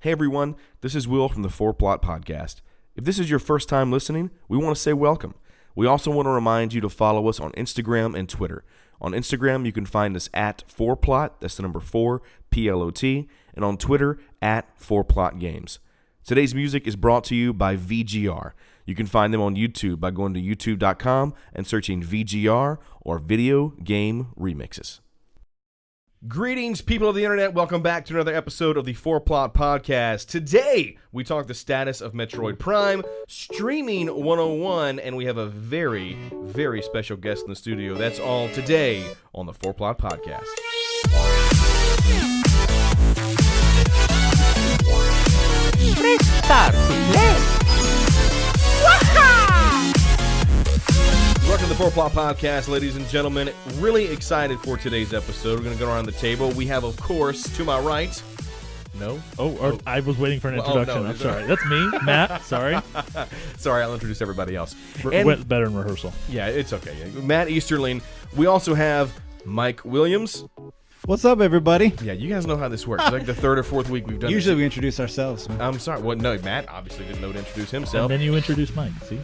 Hey everyone, this is Will from the 4Plot Podcast. If this is your first time listening, we want to say welcome. We also want to remind you to follow us on Instagram and Twitter. On Instagram, you can find us at 4Plot, that's the number 4, P-L-O-T, and on Twitter, at 4Plot Games. Today's music is brought to you by VGR. You can find them on YouTube by going to youtube.com and searching VGR or Video Game Remixes. Greetings, people of the internet. Welcome back to another episode of the 4Plot Podcast. Today, we talk the status of Metroid Prime, Streaming 101, and we have a very, very special guest in the studio. That's all today on the 4Plot Podcast. Press start to play. Welcome to the 4Plot Podcast, ladies and gentlemen. Really excited for today's episode. We're going to go around the table. We have, of course, to my right... No? Oh. I was waiting for an introduction. No, I'm sorry. That's me, Matt. Sorry. Sorry, I'll introduce everybody else. Went better in rehearsal. Yeah, it's okay. Matt Easterling. We also have Mike Williams. What's up, everybody? Yeah, you guys know how this works. It's like the third or fourth week we've done Usually this. we introduce ourselves. Man. I'm sorry. Well, no, Matt obviously didn't know to introduce himself. And then you introduced Mike, see?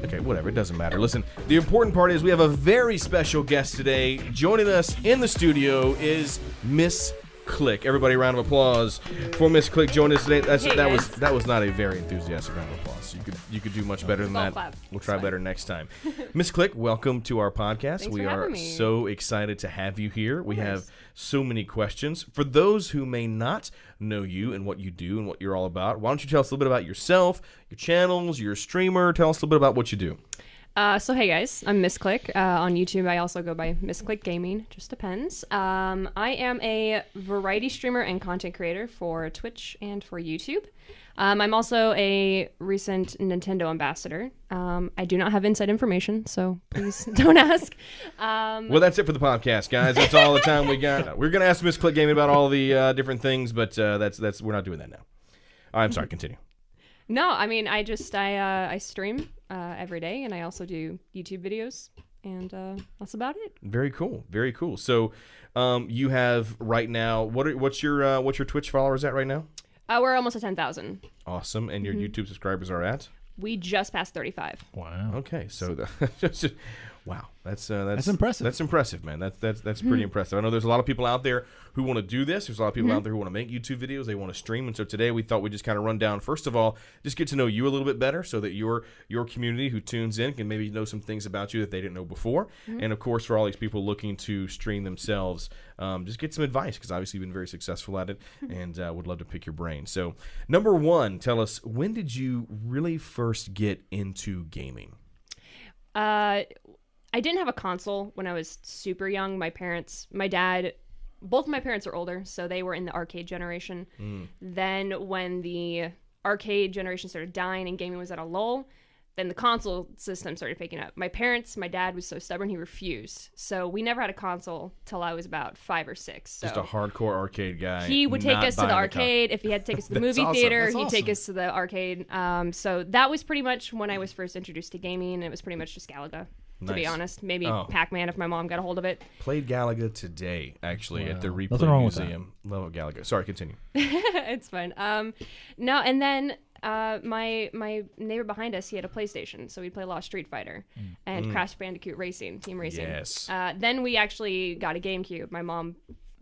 Okay, whatever. It doesn't matter. Listen, the important part is we have a very special guest today. Joining us in the studio is Miss Click. Everybody, round of applause for Miss Click joining us today. That was not a very enthusiastic round of applause. You could do much better than that. Clap. We'll try better next time. Miss Click, welcome to our podcast. Thanks We for are having me. so excited to have you here. We have so many questions. For those who may not know you and what you do and what you're all about, why don't you tell us a little bit about yourself, your channels, you're a streamer. Tell us a little bit about what you do. So hey guys, I'm Miss Click. On YouTube, I also go by Miss Click Gaming. Just depends. I am a variety streamer and content creator for Twitch and for YouTube. I'm also a recent Nintendo ambassador. I do not have inside information, so please don't ask. Well, that's it for the podcast, guys. That's all the time we got. We're gonna ask Miss Click Gaming about all the different things, but that's we're not doing that now. I'm sorry. Continue. No, I mean I stream every day, and I also do YouTube videos, and that's about it. Very cool. Very cool. So, you have right now. What's your Twitch followers at right now? We're almost at 10,000. Awesome. And your YouTube subscribers are at? We just passed 35. Wow. Okay. So, wow. That's impressive. That's impressive, man. That's pretty impressive. I know there's a lot of people out there who want to do this. There's a lot of people out there who want to make YouTube videos. They want to stream. And so today we thought we'd just kind of run down, first of all, just get to know you a little bit better so that your community who tunes in can maybe know some things about you that they didn't know before. And of course, for all these people looking to stream themselves, just get some advice because obviously you've been very successful at it and would love to pick your brain. So number one, tell us, when did you really first get into gaming? I didn't have a console when I was super young. Both of my parents are older, so they were in the arcade generation. Then when the arcade generation started dying and gaming was at a lull, then the console system started picking up. My dad was so stubborn, he refused. So we never had a console till I was about 5 or 6. So Just a hardcore arcade guy. he would take us to the arcade. If he had to take us to the movie theater, he'd take us to the arcade. So that was pretty much when I was first introduced to gaming, and it was pretty much just Galaga. To be honest, maybe Pac-Man if my mom got a hold of it. Played Galaga today, actually, at the Replay Nothing wrong Museum. Love Galaga. Sorry, continue. It's fine. No, and then my neighbor behind us, he had a PlayStation, so we'd play a lot of Street Fighter and Crash Bandicoot Racing, Team Racing. Yes. Then we actually got a GameCube. My mom,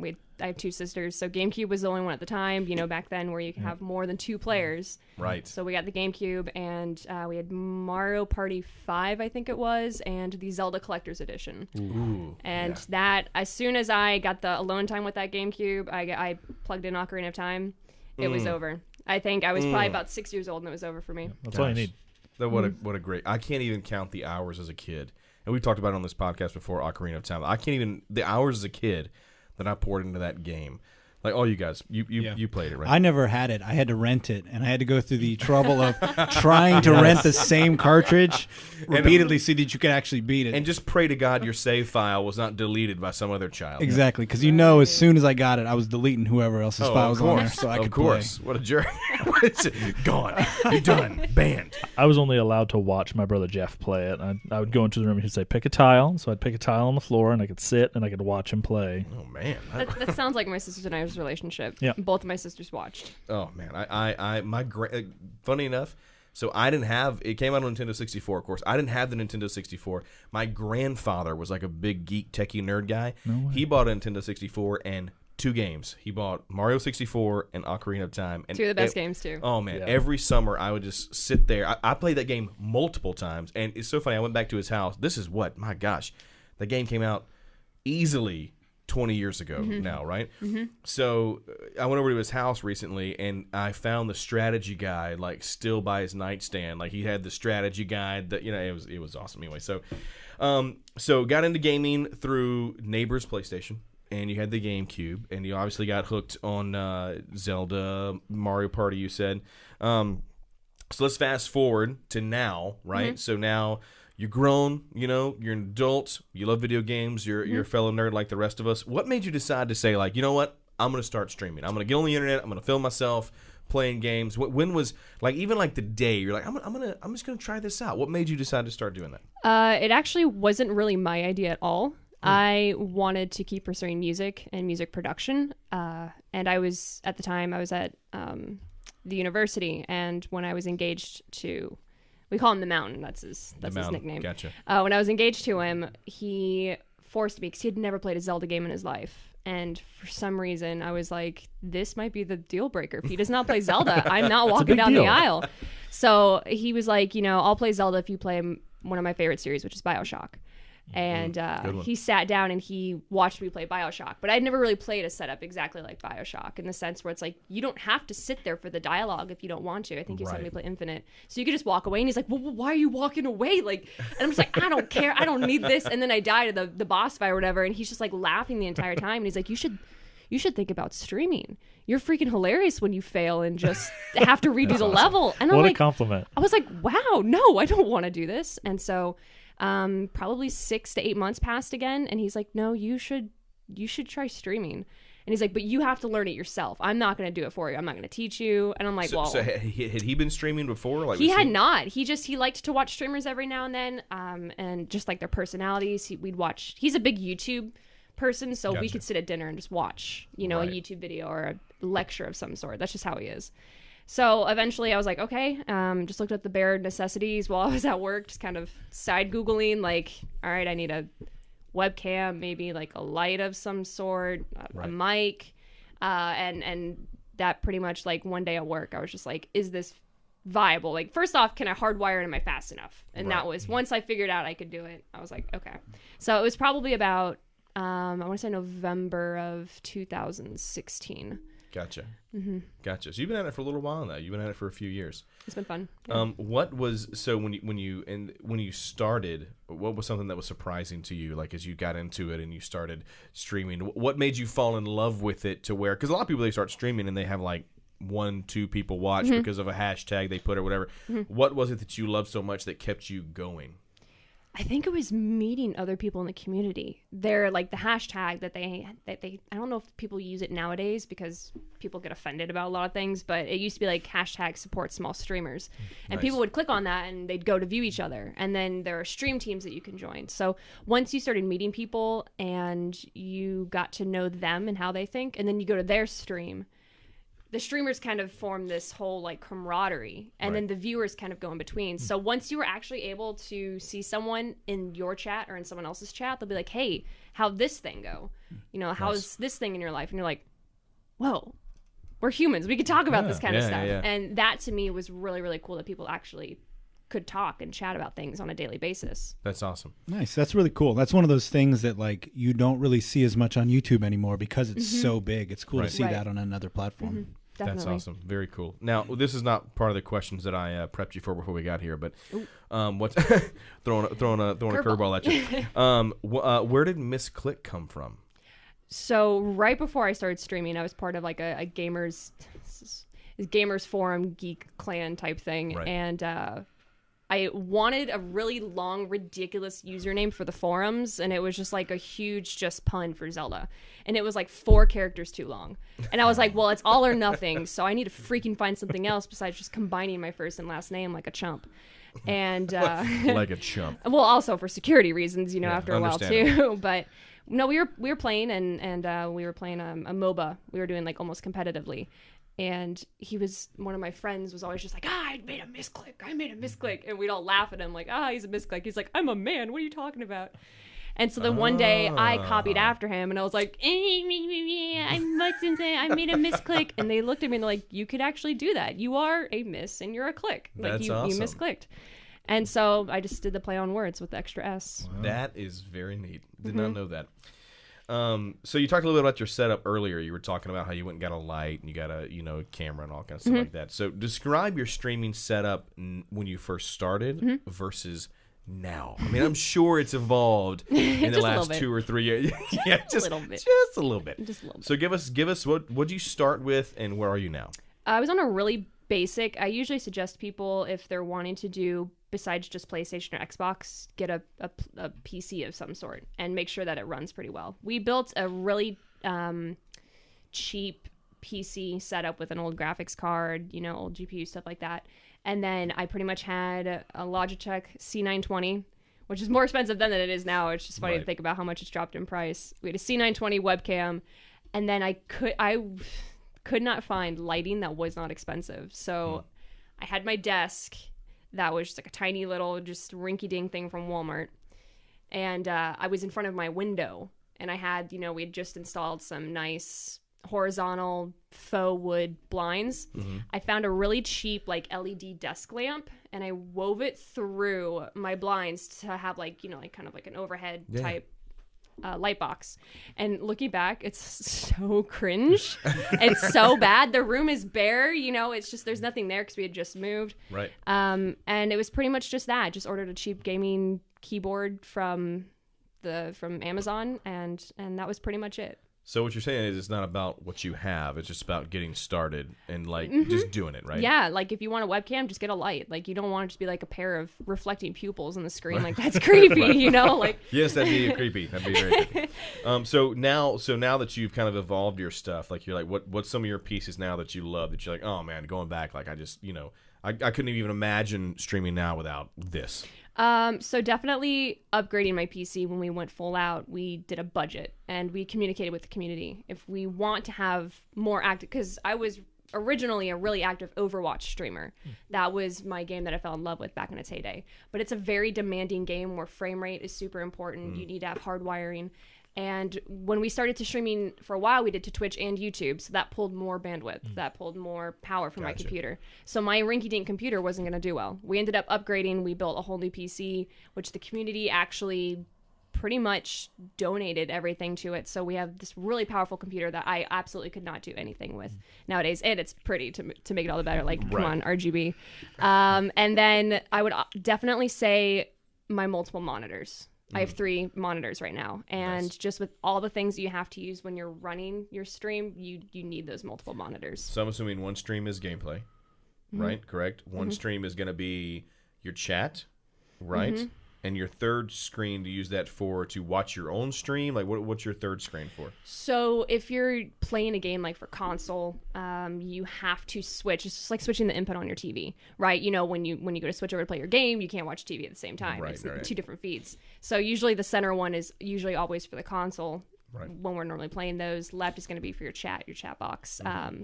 I have 2 sisters, so GameCube was the only one at the time, back then where you could have more than 2 players. Right. So we got the GameCube, and we had Mario Party 5, I think it was, and the Zelda Collector's Edition. Ooh. And that, as soon as I got the alone time with that GameCube, I plugged in Ocarina of Time. It was over. I think I was probably about 6 years old, and it was over for me. That's all you need. What a great... I can't even count the hours as a kid. And we've talked about it on this podcast before, Ocarina of Time. I can't even... The hours as a kid that I poured into that game. Like all you guys, you played it, right? I never had it. I had to rent it, and I had to go through the trouble of trying to rent the same cartridge repeatedly so that you could actually beat it. And just pray to God your save file was not deleted by some other child. Exactly, because as soon as I got it, I was deleting whoever else's files on there so I could play. What a jerk. Gone. You're done. Banned. I was only allowed to watch my brother Jeff play it. I would go into the room and he'd say, pick a tile. So I'd pick a tile on the floor, and I could sit and I could watch him play. Oh, man. That sounds like my sisters and I's sister's relationship. Yeah. Both of my sisters watched. Oh man, funny enough, so I didn't have it. Came out on Nintendo 64, of course. I didn't have the Nintendo 64. My grandfather was like a big geek, techie nerd guy. No way. He bought a Nintendo 64 and 2 games. He bought Mario 64 and Ocarina of Time. And 2 of the best games too. Oh man, Yeah. every summer I would just sit there. I played that game multiple times, and it's so funny. I went back to his house. This is what, my gosh, the game came out easily 20 years ago now, right? So I went over to his house recently, and I found the strategy guide like still by his nightstand. Like he had the strategy guide that it was awesome anyway. So so got into gaming through neighbor's PlayStation. And you had the GameCube, and you obviously got hooked on Zelda, Mario Party, you said. So let's fast forward to now, right? So now you're grown, you're an adult, you love video games, you're a fellow nerd like the rest of us. What made you decide to say, like, you know what, I'm going to start streaming. I'm going to get on the internet, I'm going to film myself playing games. When was, like, even like the day, you're like, I'm just going to try this out. What made you decide to start doing that? It actually wasn't really my idea at all. I wanted to keep pursuing music and music production, and I was at the university, and when I was engaged to, we call him the Mountain. That's his nickname. Gotcha. When I was engaged to him, he forced me because he had never played a Zelda game in his life, and for some reason, I was like, this might be the deal breaker. If he does not play Zelda, I'm not walking down the aisle. So he was like, I'll play Zelda if you play one of my favorite series, which is BioShock. And he sat down and he watched me play BioShock. But I'd never really played a setup exactly like BioShock in the sense where it's like, you don't have to sit there for the dialogue if you don't want to. I think he said me play Infinite. So you could just walk away. And he's like, well, why are you walking away? Like, and I'm just like, I don't care. I don't need this. And then I die to the boss fight or whatever. And he's just like laughing the entire time. And he's like, you should think about streaming. You're freaking hilarious when you fail and just have to redo the level. And I'm What like, a compliment. I was like, wow, no, I don't want to do this. And so probably 6 to 8 months passed again, and he's like, no, you should try streaming. And he's like, but you have to learn it yourself. I'm not going to do it for you. I'm not going to teach you. And I'm like, well, so had he been streaming before? Like he had not. He liked to watch streamers every now and then, and just like their personalities. We'd watch. He's a big YouTube person, so we could sit at dinner and just watch, a YouTube video or a lecture of some sort. That's just how he is. So eventually I was like, okay, just looked up the bare necessities while I was at work, just kind of side Googling, like, all right, I need a webcam, maybe like a light of some sort, a mic, and that pretty much, like, one day at work, I was just like, is this viable? Like, first off, can I hardwire it? Am I fast enough? And that was, once I figured out I could do it, I was like, okay. So it was probably about, I want to say November of 2016. Gotcha. Gotcha. So you've been at it for a little while now. You've been at it for a few years. It's been fun. Yeah. What was when you started? What was something that was surprising to you? Like as you got into it and you started streaming, what made you fall in love with it to where? Because a lot of people, they start streaming and they have like 1-2 people watch because of a hashtag they put or whatever. What was it that you loved so much that kept you going? I think it was meeting other people in the community. They're like the hashtag that they I don't know if people use it nowadays because people get offended about a lot of things, but it used to be like hashtag support small streamers. And people would click on that and they'd go to view each other. And then there are stream teams that you can join. So once you started meeting people and you got to know them and how they think, and then you go to their stream, the streamers kind of form this whole like camaraderie, and then the viewers kind of go in between. So once you were actually able to see someone in your chat or in someone else's chat, they'll be like, hey, how'd this thing go? How's this thing in your life? And you're like, whoa, we're humans. We could talk about this kind of stuff. Yeah. And that to me was really, really cool that people actually could talk and chat about things on a daily basis. That's awesome. Nice. That's really cool. That's one of those things that like you don't really see as much on YouTube anymore because it's so big. It's cool to see that on another platform. Definitely. That's awesome. Very cool. Now, this is not part of the questions that I prepped you for before we got here, but what's throwing a curveball at you. Where did Miss Click come from? So right before I started streaming, I was part of like a gamers forum geek clan type thing, and I wanted a really long, ridiculous username for the forums, and it was just like a huge just pun for Zelda. And it was like 4 characters too long. And I was like, well, it's all or nothing, so I need to freaking find something else besides just combining my first and last name like a chump. And like a chump. Well, also for security reasons, after a while too. But No, we were playing and we were playing a MOBA. We were doing like almost competitively. And one of my friends was always just like, I made a misclick. And we'd all laugh at him like, he's a misclick. He's like, I'm a man. What are you talking about? And so then one day I copied after him and I was like, I made a misclick. And they looked at me and they're like, you could actually do that. You are a miss and you're a click. Like That's you awesome. misclicked. And so I just did the play on words with the extra S. Wow. That is very neat. Did not know that. So you talked a little bit about your setup earlier. You were talking about how you went and got a light and you got a camera and all kinds of stuff like that. So describe your streaming setup when you first started versus now. I mean, I'm sure it's evolved in the last 2 or 3 years. Yeah, just a little bit. Just a little bit. So give us what'd you start with and where are you now? I was on a really basic. I usually suggest people if they're wanting to do besides just PlayStation or Xbox, get a PC of some sort and make sure that it runs pretty well. We built a really cheap PC setup with an old graphics card, old GPU, stuff like that. And then I pretty much had a Logitech C920, which is more expensive then than it is now. It's just funny to think about how much it's dropped in price. We had a C920 webcam, and then I could not find lighting that was not expensive. So I had my desk that was just like a tiny little just rinky-dink thing from Walmart. And I was in front of my window, and I had, we had just installed some nice horizontal faux wood blinds. I found a really cheap like LED desk lamp, and I wove it through my blinds to have like kind of like an overhead type light box. And looking back, it's so cringe. It's so bad. The room is bare, it's just there's nothing there because we had just moved. Right. And it was pretty much just that. Just ordered a cheap gaming keyboard from Amazon, and that was pretty much it. So what you're saying is it's not about what you have. It's just about getting started and just doing it, right? Yeah, like if you want a webcam, just get a light. Like you don't want it to be like a pair of reflecting pupils on the screen. Like that's creepy, Like yes, that'd be creepy. That'd be very creepy. So now that you've kind of evolved your stuff, like you're like, what's some of your pieces now that you love that you're like, oh man, going back, like I just I couldn't even imagine streaming now without this. So definitely upgrading my PC. When we went full out, we did a budget and we communicated with the community. If we want to have more active, because I was originally a really active Overwatch streamer. That was my game that I fell in love with back in its heyday. But it's a very demanding game where frame rate is super important. You need to have hard wiring. And when we started to streaming for a while, we did to Twitch and YouTube. So that pulled more bandwidth. That pulled more power from my computer. So my rinky-dink computer wasn't going to do well. We ended up upgrading. We built a whole new PC, which the community actually pretty much donated everything to it. So we have this really powerful computer that I absolutely could not do anything with nowadays. And it's pretty to make it all the better. Like, come on, RGB. And then I would definitely say my multiple monitors. I have 3 monitors right now, and just with all the things you have to use when you're running your stream, you need those multiple monitors. So I'm assuming one stream is gameplay, right? Correct? One stream is going to be your chat, right? And your third screen to use that to watch your own stream? Like, what's your third screen for? So if you're playing a game like for console, you have to switch. It's just like switching the input on your TV, right? When you go to switch over to play your game, you can't watch TV at the same time. Right, it's right. 2 different feeds. So usually the center one is usually always for the console. Right. When we're normally playing those, left is going to be for your chat box,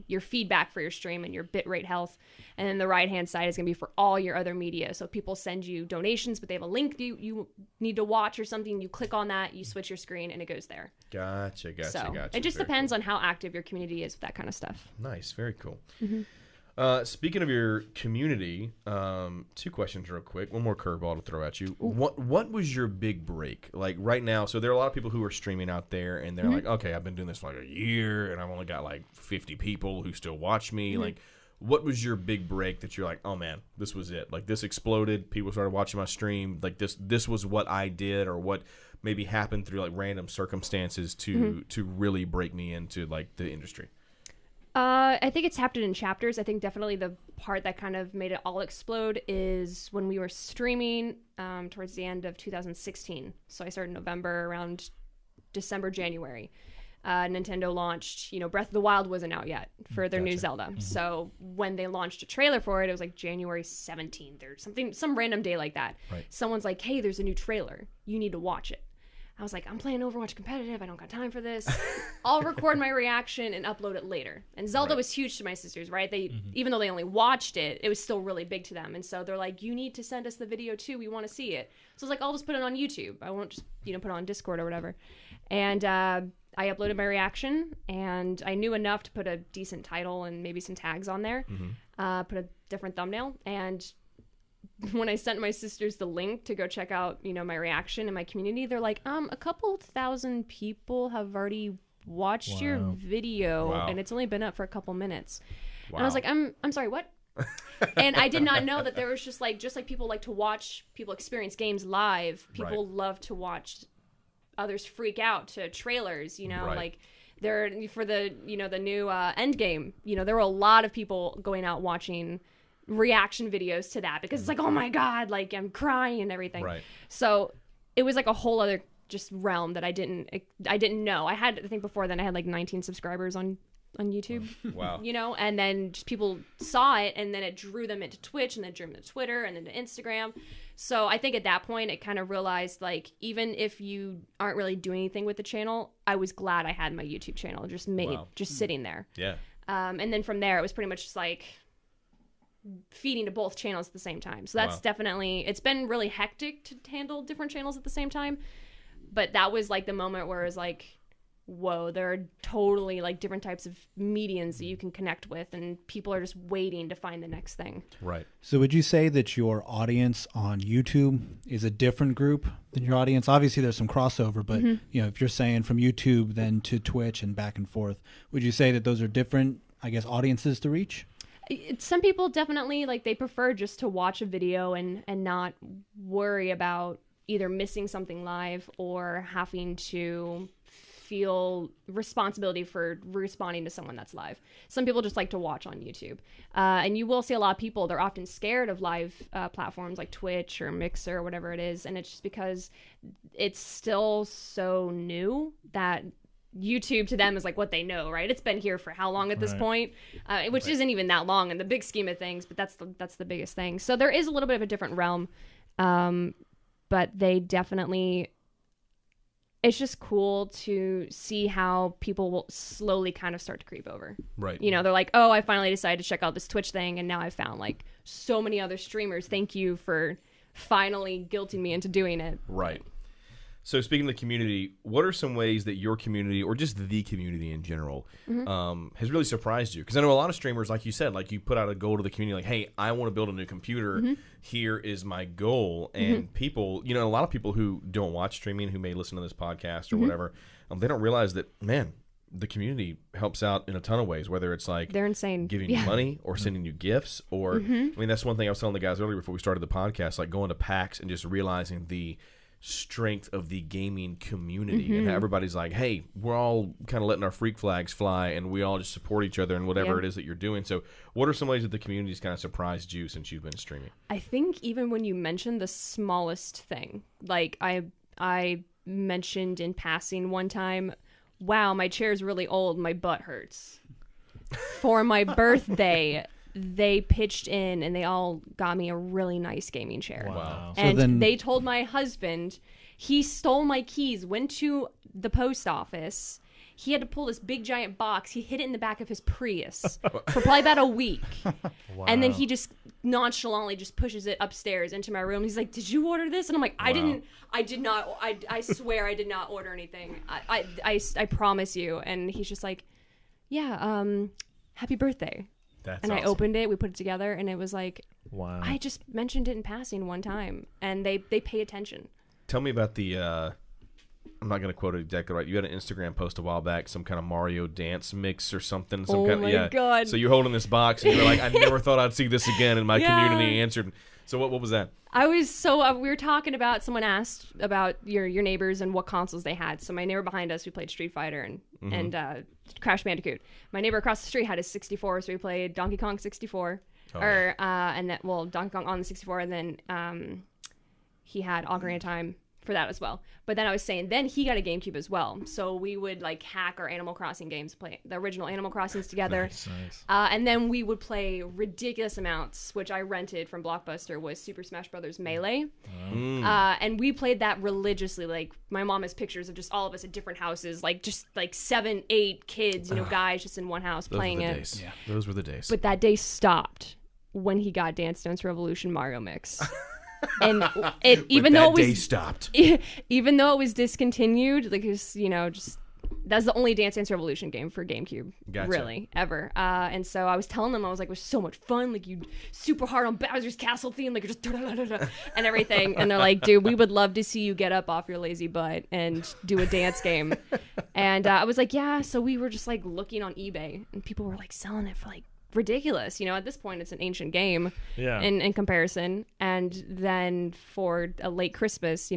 your feedback for your stream and your bitrate health, and then the right hand side is going to be for all your other media. So people send you donations, but they have a link you need to watch or something. You click on that, you switch your screen, and it goes there. Gotcha. So it just depends on how active your community is with that kind of stuff. Nice, very cool. Speaking of your community, 2 questions real quick. One more curveball to throw at you. What was your big break? Like right now, so there are a lot of people who are streaming out there, and they're like, okay, I've been doing this for like a year, and I've only got like 50 people who still watch me. Like, what was your big break that you're like, oh man, this was it? Like this exploded. People started watching my stream. Like this was what I did, or what maybe happened through like random circumstances to really break me into like the industry. I think it's happened in chapters. I think definitely the part that kind of made it all explode is when we were streaming towards the end of 2016. So I started in November, around December, January. Nintendo launched, Breath of the Wild wasn't out yet for their new Zelda. So when they launched a trailer for it, it was like January 17th or something, some random day like that. Right. Someone's like, hey, there's a new trailer. You need to watch it. I was like, I'm playing Overwatch competitive. I don't got time for this. I'll record my reaction and upload it later. And Zelda was huge to my sisters, right? They even though they only watched it, it was still really big to them. And so they're like, you need to send us the video too. We want to see it. So I was like, I'll just put it on YouTube. I won't just, put it on Discord or whatever. And I uploaded my reaction, and I knew enough to put a decent title and maybe some tags on there. Put a different thumbnail, and when I sent my sisters the link to go check out, my reaction in my community, they're like, a couple thousand people have already watched your video, and it's only been up for a couple minutes. And I was like, I'm sorry, what? And I did not know that there was just like people like to watch people experience games live. People love to watch others freak out to trailers, like they're for the the new end game. There were a lot of people going out watching reaction videos to that because it's like, oh my god, like I'm crying and everything. So it was like a whole other just realm that I didn't know. I think before then I had like 19 subscribers on YouTube. Wow. And then just people saw it, and then it drew them into Twitch, and then drew them to Twitter, and then to Instagram. So I think at that point it kind of realized, like, even if you aren't really doing anything with the channel, I was glad I had my YouTube channel just sitting there. Yeah. And then from there it was pretty much just like feeding to both channels at the same time. So that's definitely, it's been really hectic to handle different channels at the same time. But that was like the moment where it was like, whoa, there are totally like different types of mediums that you can connect with, and people are just waiting to find the next thing. Right. So would you say that your audience on YouTube is a different group than your audience? Obviously there's some crossover, but if you're saying from YouTube then to Twitch and back and forth, would you say that those are different, I guess, audiences to reach? Some people definitely, like, they prefer just to watch a video and not worry about either missing something live or having to feel responsibility for responding to someone that's live. Some people just like to watch on YouTube. And you will see a lot of people, they're often scared of live platforms like Twitch or Mixer or whatever it is. And it's just because it's still so new that YouTube to them is like what they know, right? It's been here for how long at this point, which isn't even that long in the big scheme of things, but that's the biggest thing. So there is a little bit of a different realm, but they definitely, it's just cool to see how people will slowly kind of start to creep over. Right. They're like, oh, I finally decided to check out this Twitch thing, and now I found like so many other streamers. Thank you for finally guilting me into doing it. Right. So speaking of the community, what are some ways that your community, or just the community in general, has really surprised you? Because I know a lot of streamers, like you said, like you put out a goal to the community, like, hey, I want to build a new computer. Here is my goal. And people, a lot of people who don't watch streaming, who may listen to this podcast or whatever, they don't realize that, man, the community helps out in a ton of ways, whether it's like they're insane, giving you money or sending you gifts, or I mean, that's one thing I was telling the guys earlier before we started the podcast, like going to PAX and just realizing the strength of the gaming community and how everybody's like, hey, we're all kind of letting our freak flags fly and we all just support each other in whatever it is that you're doing. So what are some ways that the community's kind of surprised you since you've been streaming? I think even when you mentioned the smallest thing, like I mentioned in passing one time, wow, my chair's really old, my butt hurts. For my birthday, they pitched in and they all got me a really nice gaming chair. Wow. And So then, they told my husband, he stole my keys, went to the post office. He had to pull this big giant box. He hid it in the back of his Prius for probably about a week. Wow. And then he just nonchalantly just pushes it upstairs into my room. He's like, did you order this? And I'm like, I did not. I swear I did not order anything. I promise you. And he's just like, yeah, happy birthday. That's I opened it, we put it together, and it was like, wow. I just mentioned it in passing one time, and they pay attention. Tell me about the, I'm not going to quote it exactly right. You had an Instagram post a while back, some kind of Mario dance mix or something. My God. So you're holding this box, and you're like, I never thought I'd see this again, and my community answered. So what was that? We were talking about, someone asked about your neighbors and what consoles they had. So my neighbor behind us, we played Street Fighter and Crash Bandicoot. My neighbor across the street had his 64, so we played Donkey Kong 64. And then, Donkey Kong on the 64, and then he had Ocarina of Time for that as well. But then I was saying, then he got a GameCube as well. So we would like hack our Animal Crossing games, play the original Animal Crossings together. Nice. And then we would play ridiculous amounts, which I rented from Blockbuster, was Super Smash Brothers Melee. And we played that religiously. Like, my mom has pictures of just all of us at different houses, like just like 7, 8 kids, guys just in one house playing it. Days. Yeah. Those were the days. But that day stopped when he got Dance Dance Revolution Mario Mix. And even though it was discontinued, like just that's the only Dance Dance Revolution game for GameCube, really, ever. And so I was telling them, I was like, it was so much fun, like you super hard on Bowser's Castle theme, like just and everything. And they're like, dude, we would love to see you get up off your lazy butt and do a dance game. And I was like, yeah. So we were just like looking on eBay, and people were like selling it for like ridiculous. At this point it's an ancient game in comparison. And then for a late Christmas,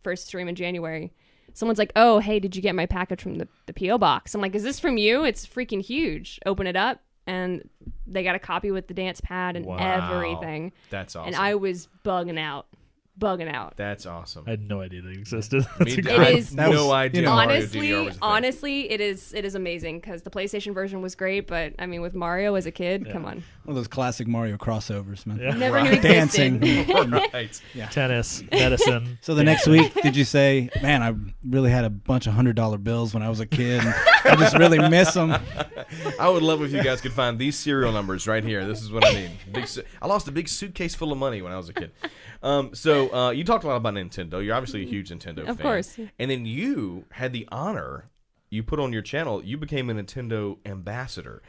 first stream in January, someone's like, oh, hey, did you get my package from the P.O. box? I'm like, is this from you? It's freaking huge. Open it up, and they got a copy with the dance pad and everything. That's awesome. And I was bugging out. That's awesome. I had no idea they existed. No idea. Honestly, it is amazing, because the PlayStation version was great, but I mean, with Mario as a kid, come on. One of those classic Mario crossovers, man. Yeah. Never knew existed. Dancing. Right. Yeah. Tennis, medicine. So the next week, did you say, man, I really had a bunch of $100 bills when I was a kid, and I just really miss them? I would love if you guys could find these serial numbers right here. This is what I mean. I lost a big suitcase full of money when I was a kid. So you talked a lot about Nintendo. You're obviously a huge Nintendo fan. Of course. And then you had the honor, you put on your channel, you became a Nintendo ambassador.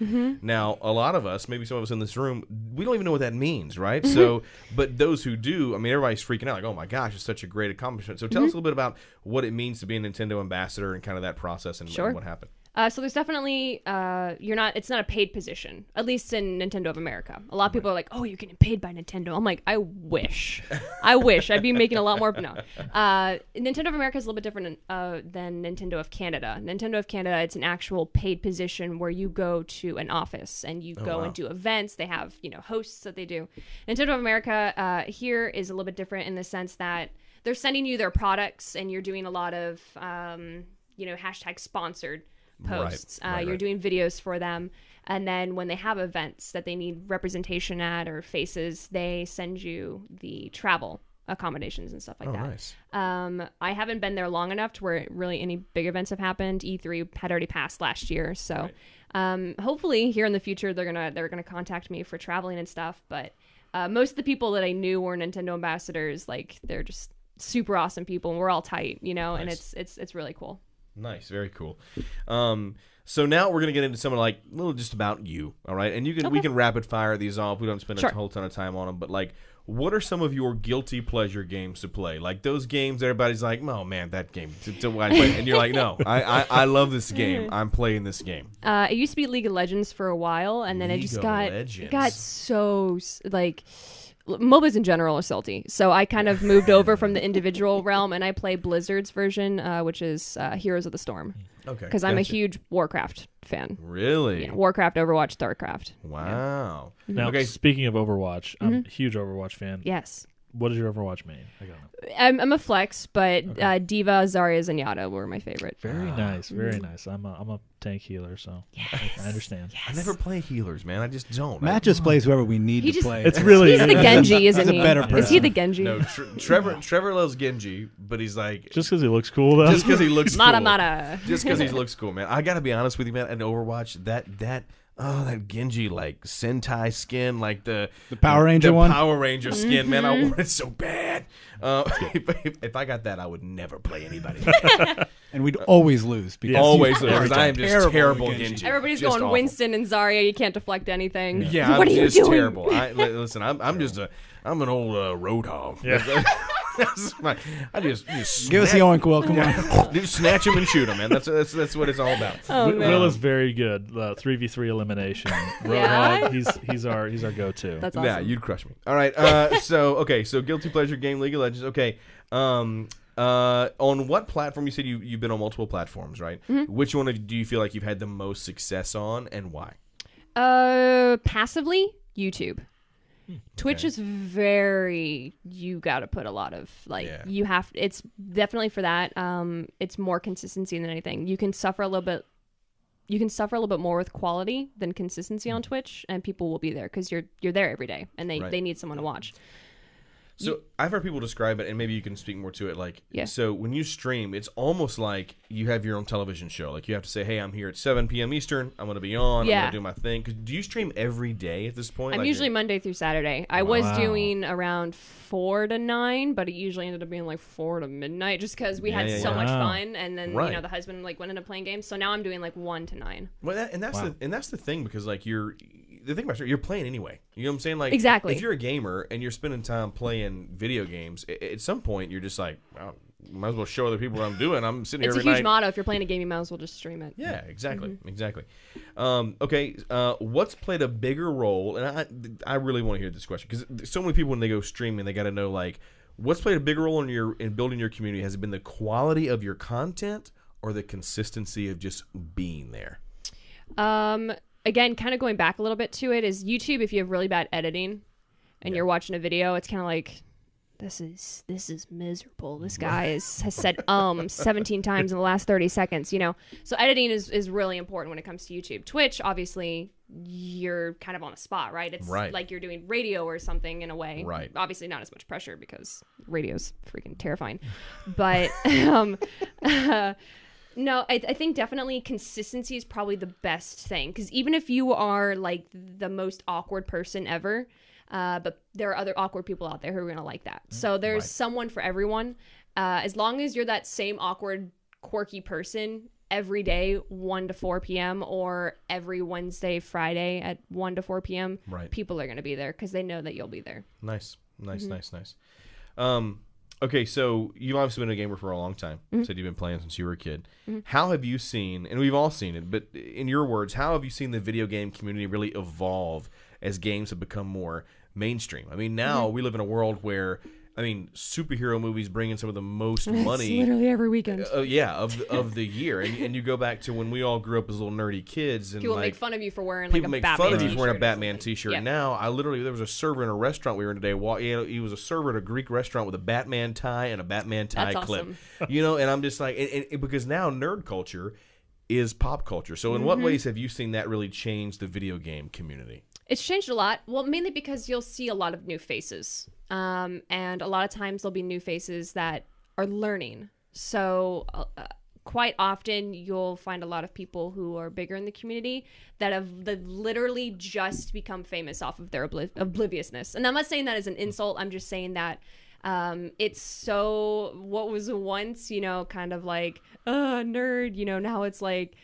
Now, a lot of us, maybe some of us in this room, we don't even know what that means, right? So, but those who do, I mean, everybody's freaking out, like, oh my gosh, it's such a great accomplishment. So tell us a little bit about what it means to be a Nintendo ambassador and kind of that process and what happened. So there's definitely it's not a paid position, at least in Nintendo of America. A lot of people are like, oh, you're getting paid by Nintendo. I'm like, I wish I'd be making a lot more. But no, Nintendo of America is a little bit different than Nintendo of Canada. Nintendo of Canada, it's an actual paid position where you go to an office and you go and do events. They have hosts that they do. Nintendo of America here is a little bit different in the sense that they're sending you their products, and you're doing a lot of hashtag sponsored posts. You're doing videos for them, and then when they have events that they need representation at or faces, they send you the travel accommodations and stuff like that. Nice. I haven't been there long enough to where really any big events have happened. E3 had already passed last year, so hopefully here in the future they're gonna contact me for traveling and stuff. But most of the people that I knew were Nintendo ambassadors. Like, they're just super awesome people, and we're all tight, Nice. And it's really cool. Nice, very cool. So now we're gonna get into something like a little just about you, all right? And we can rapid fire these off. We don't spend a whole ton of time on them, but like, what are some of your guilty pleasure games to play? Like those games that everybody's like, oh man, that game, and you're like, no, I love this game. I'm playing this game. It used to be League of Legends for a while, and then it just got so like. MOBAs in general are salty, so I kind of moved over from the individual realm, and I play Blizzard's version, which is Heroes of the Storm. Okay, because I'm a huge Warcraft fan. Really? Yeah, Warcraft, Overwatch, StarCraft. Wow. Yeah. Now, speaking of Overwatch, I'm a huge Overwatch fan. Yes. What is your Overwatch main? I don't know. I'm a flex, but Diva, Zarya, Zenyatta were my favorite. Very nice, very nice. I'm a tank healer, so I understand. Yes. I never play healers, man. I just don't. Matt just plays whoever we need to play. It's really he's the Genji, isn't he? He's a better person. Is he the Genji? No, Trevor loves Genji, but he's like just because he looks cool though. Just because he looks cool. Mata. Just because he looks cool, man. I gotta be honest with you, man. In Overwatch, that Genji like Sentai skin, like the Power Ranger one, Power Ranger skin, man. I want it so bad. If I got that, I would never play anybody. And we'd always lose. Because I am just terrible Genji. Everybody's just going awful. Winston and Zarya. You can't deflect anything. Yeah, what I'm are you just doing? terrible. Listen, I'm an old roadhog. Yeah. I just give us the oink, Will. Come on, just snatch him and shoot him, man. That's what it's all about. Oh, Will is very good. 3v3 elimination. Roadhog, he's our go-to. That's awesome. Yeah, you'd crush me. All right. So guilty pleasure game, League of Legends. Okay. On what platform? You said you've been on multiple platforms, right? Mm-hmm. Which one do you feel like you've had the most success on, and why? Passively, YouTube. Twitch is very, you got to put a lot of it's definitely for that. It's more consistency than anything. You can suffer a little bit more with quality than consistency on Twitch, and people will be there because you're there every day, and they need someone to watch. So I've heard people describe it, and maybe you can speak more to it. Like, so when you stream, it's almost like you have your own television show. Like you have to say, "Hey, I'm here at 7 p.m. Eastern. I'm going to be on. I'm going to do my thing." 'Cause do you stream every day at this point? I'm usually Monday through Saturday. I was doing around 4 to 9, but it usually ended up being like 4 to midnight, just because we had so much fun, and then the husband went into playing games. So now I'm doing like 1 to 9. Well, that's the thing, because like the thing about you're playing anyway. You know what I'm saying? Like, exactly. If you're a gamer and you're spending time playing video games, at some point you're just like, well, might as well show other people what I'm doing. I'm sitting here every night. It's a huge motto. If you're playing a game, you might as well just stream it. Yeah, exactly. Exactly. Okay, what's played a bigger role? And I really want to hear this question, because so many people, when they go streaming, they got to know, like, what's played a bigger role in building your community? Has it been the quality of your content or the consistency of just being there? Again, kind of going back a little bit to it, is YouTube. If you have really bad editing and you're watching a video, it's kind of like, this is miserable. This guy has said 17 times in the last 30 seconds, you know. So editing is really important when it comes to YouTube. Twitch, obviously, you're kind of on a spot, right? It's like you're doing radio or something in a way. Right. Obviously not as much pressure, because radio's freaking terrifying. But no, I think definitely consistency is probably the best thing, because even if you are like the most awkward person ever, but there are other awkward people out there who are going to like that. So there's someone for everyone. As long as you're that same awkward, quirky person every day, 1 to 4 p.m. or every Wednesday, Friday at 1 to 4 p.m., people are going to be there because they know that you'll be there. Nice. Okay, so you've obviously been a gamer for a long time. Said you've been playing since you were a kid. How have you seen, and we've all seen it, but in your words, how have you seen the video game community really evolve as games have become more mainstream? I mean, now we live in a world where, I mean, superhero movies bring in some of the most money. It's literally every weekend. Of the year. And you go back to when we all grew up as little nerdy kids. And people make fun of you for wearing like a Batman t-shirt. People make fun of you for wearing a Batman t-shirt. Yep. Now, there was a server in a restaurant we were in today. He was a server at a Greek restaurant with a Batman tie and a Batman tie clip. Awesome. You know, and I'm just like, and because now nerd culture is pop culture. So in what ways have you seen that really change the video game community? It's changed a lot. Well, mainly because you'll see a lot of new faces. And a lot of times there'll be new faces that are learning. So quite often you'll find a lot of people who are bigger in the community that have literally just become famous off of their obliviousness. And I'm not saying that as an insult. I'm just saying that it's so, what was once, you know, kind of like, nerd, you know, now it's like,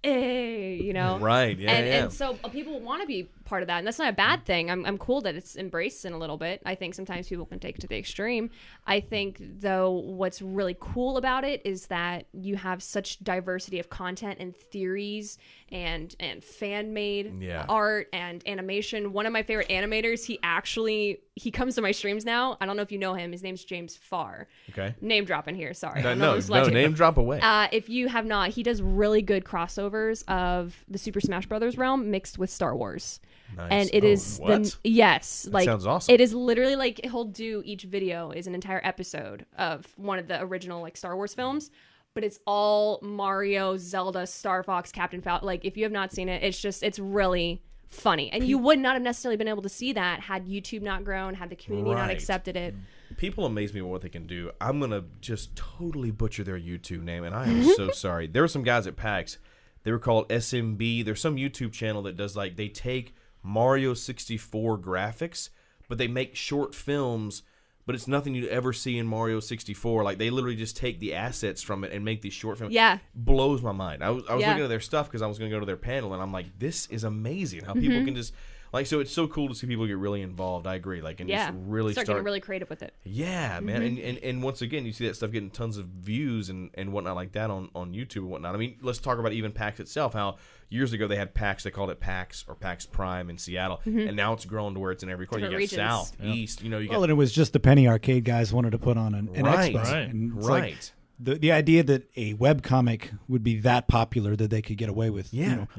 you know, right? And so people want to be part of that, and that's not a bad thing. I'm cool that it's embraced in a little bit. I think sometimes people can take it to the extreme. I think, though, what's really cool about it is that you have such diversity of content and theories and fan-made art and animation. One of my favorite animators, he comes to my streams now. I don't know if you know him. His name's James Farr. Okay. Name dropping here. Sorry. No, name drop away. If you have not, he does really good crossovers of the Super Smash Brothers realm mixed with Star Wars. Nice. And it is that sounds awesome. It is literally like he'll do each video is an entire episode of one of the original like Star Wars films, but it's all Mario, Zelda, Star Fox, Captain Falcon. Like, if you have not seen it, it's really funny, and you would not have necessarily been able to see that had YouTube not grown, had the community not accepted it. People amaze me with what they can do. I'm gonna just totally butcher their YouTube name, and I am so sorry. There were some guys at PAX. They were called SMB. There's some YouTube channel that does, like, they take Mario 64 graphics, but they make short films, but it's nothing you'd ever see in Mario 64. Like, they literally just take the assets from it and make these short films. Yeah. Blows my mind. I was looking at their stuff because I was going to go to their panel, and I'm like, this is amazing how people can just, like, so it's so cool to see people get really involved. I agree. Like, and just really start getting really creative with it. Yeah, man. And once again, you see that stuff getting tons of views and whatnot like that on YouTube and whatnot. I mean, let's talk about even PAX itself, how years ago they had PAX, they called it PAX or PAX Prime in Seattle, and now it's grown to where it's in every corner. You got regions. South, East, you know. You got, and it was just the penny arcade guys wanted to put on an expo. Right. And it's like the idea that a webcomic would be that popular that they could get away with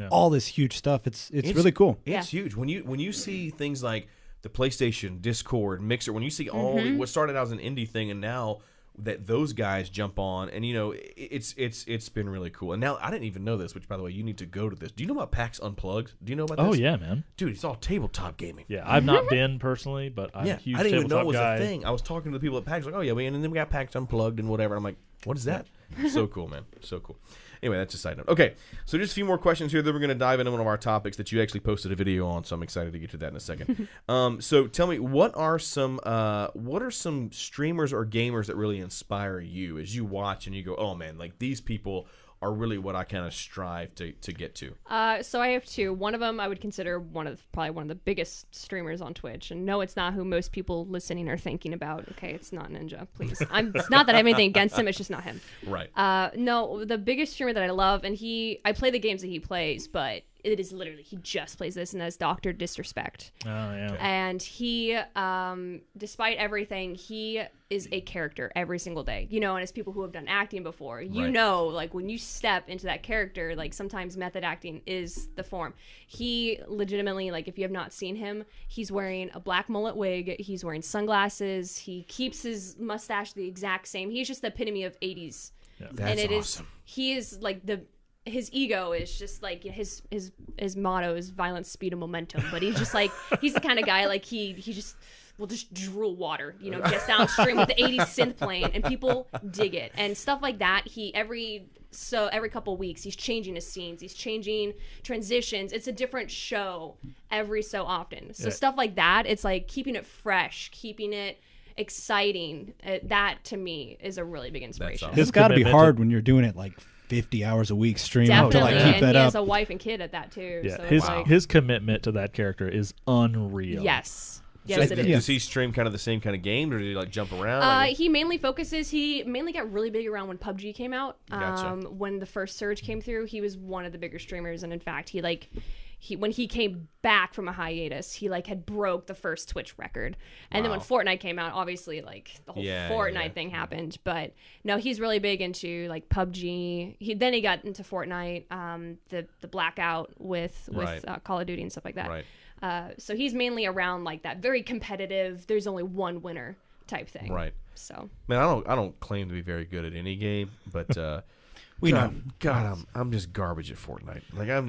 all this huge stuff, it's really cool. It's huge. When you see things like the PlayStation, Discord, Mixer, when you see all what started out as an indie thing, and now that those guys jump on, and it's been really cool. And now I didn't even know this, which by the way, you need to go to this. Do you know about PAX Unplugged? Do you know about this? Oh yeah, man. Dude, it's all tabletop gaming. Yeah, I've not been personally, but I'm a huge I didn't even know it was guy. a thing. I was talking to the people at PAX, like, oh yeah, man, and then we got PAX Unplugged and whatever. I'm like, what is that? So cool, man. So cool. Anyway, that's a side note. Okay, so just a few more questions here. Then we're going to dive into one of our topics that you actually posted a video on. So I'm excited to get to that in a second. So tell me, what are some streamers or gamers that really inspire you as you watch and you go, oh man, like these people are really what I kind of strive to get to? So I have two. One of them I would consider probably one of the biggest streamers on Twitch. And no, it's not who most people listening are thinking about. Okay, it's not Ninja, please. It's not that I have anything against him. It's just not him. Right. No, the biggest streamer that I love, and I play the games that he plays, but it is literally, he just plays this, and that's Dr. Disrespect. Oh, yeah. And he, despite everything, he is a character every single day. You know, and as people who have done acting before, you know, like when you step into that character, like sometimes method acting is the form. He legitimately, like if you have not seen him, he's wearing a black mullet wig, he's wearing sunglasses, he keeps his mustache the exact same. He's just the epitome of 80s. Yeah. That's awesome. He is like his ego is just like his motto is violence, speed, and momentum. But he's just like, he's the kind of guy like he just will just drool water, you know, just downstream with the 80s synth playing, and people dig it and stuff like that. Every couple weeks he's changing his scenes, he's changing transitions. It's a different show every so often. So stuff like that, it's like keeping it fresh, keeping it exciting. That to me is a really big inspiration. It's got to be hard when you're doing it like 50 hours a week streaming to like keep and that he up. has a wife and kid at that too. Yeah, so his commitment to that character is unreal. Yes. Yes, it is. Does he stream kind of the same kind of games, or does he like jump around? He mainly focuses. He mainly got really big around when PUBG came out. Gotcha. When the first surge came through, he was one of the bigger streamers, and in fact, when he came back from a hiatus, he like had broke the first Twitch record. And then when Fortnite came out, obviously like the whole Fortnite thing happened. But no, he's really big into like PUBG. He got into Fortnite, the blackout with Call of Duty and stuff like that. Right. So he's mainly around like that very competitive, there's only one winner type thing. Right. So man, I don't claim to be very good at any game, but We know. God, I'm just garbage at Fortnite. Like I'm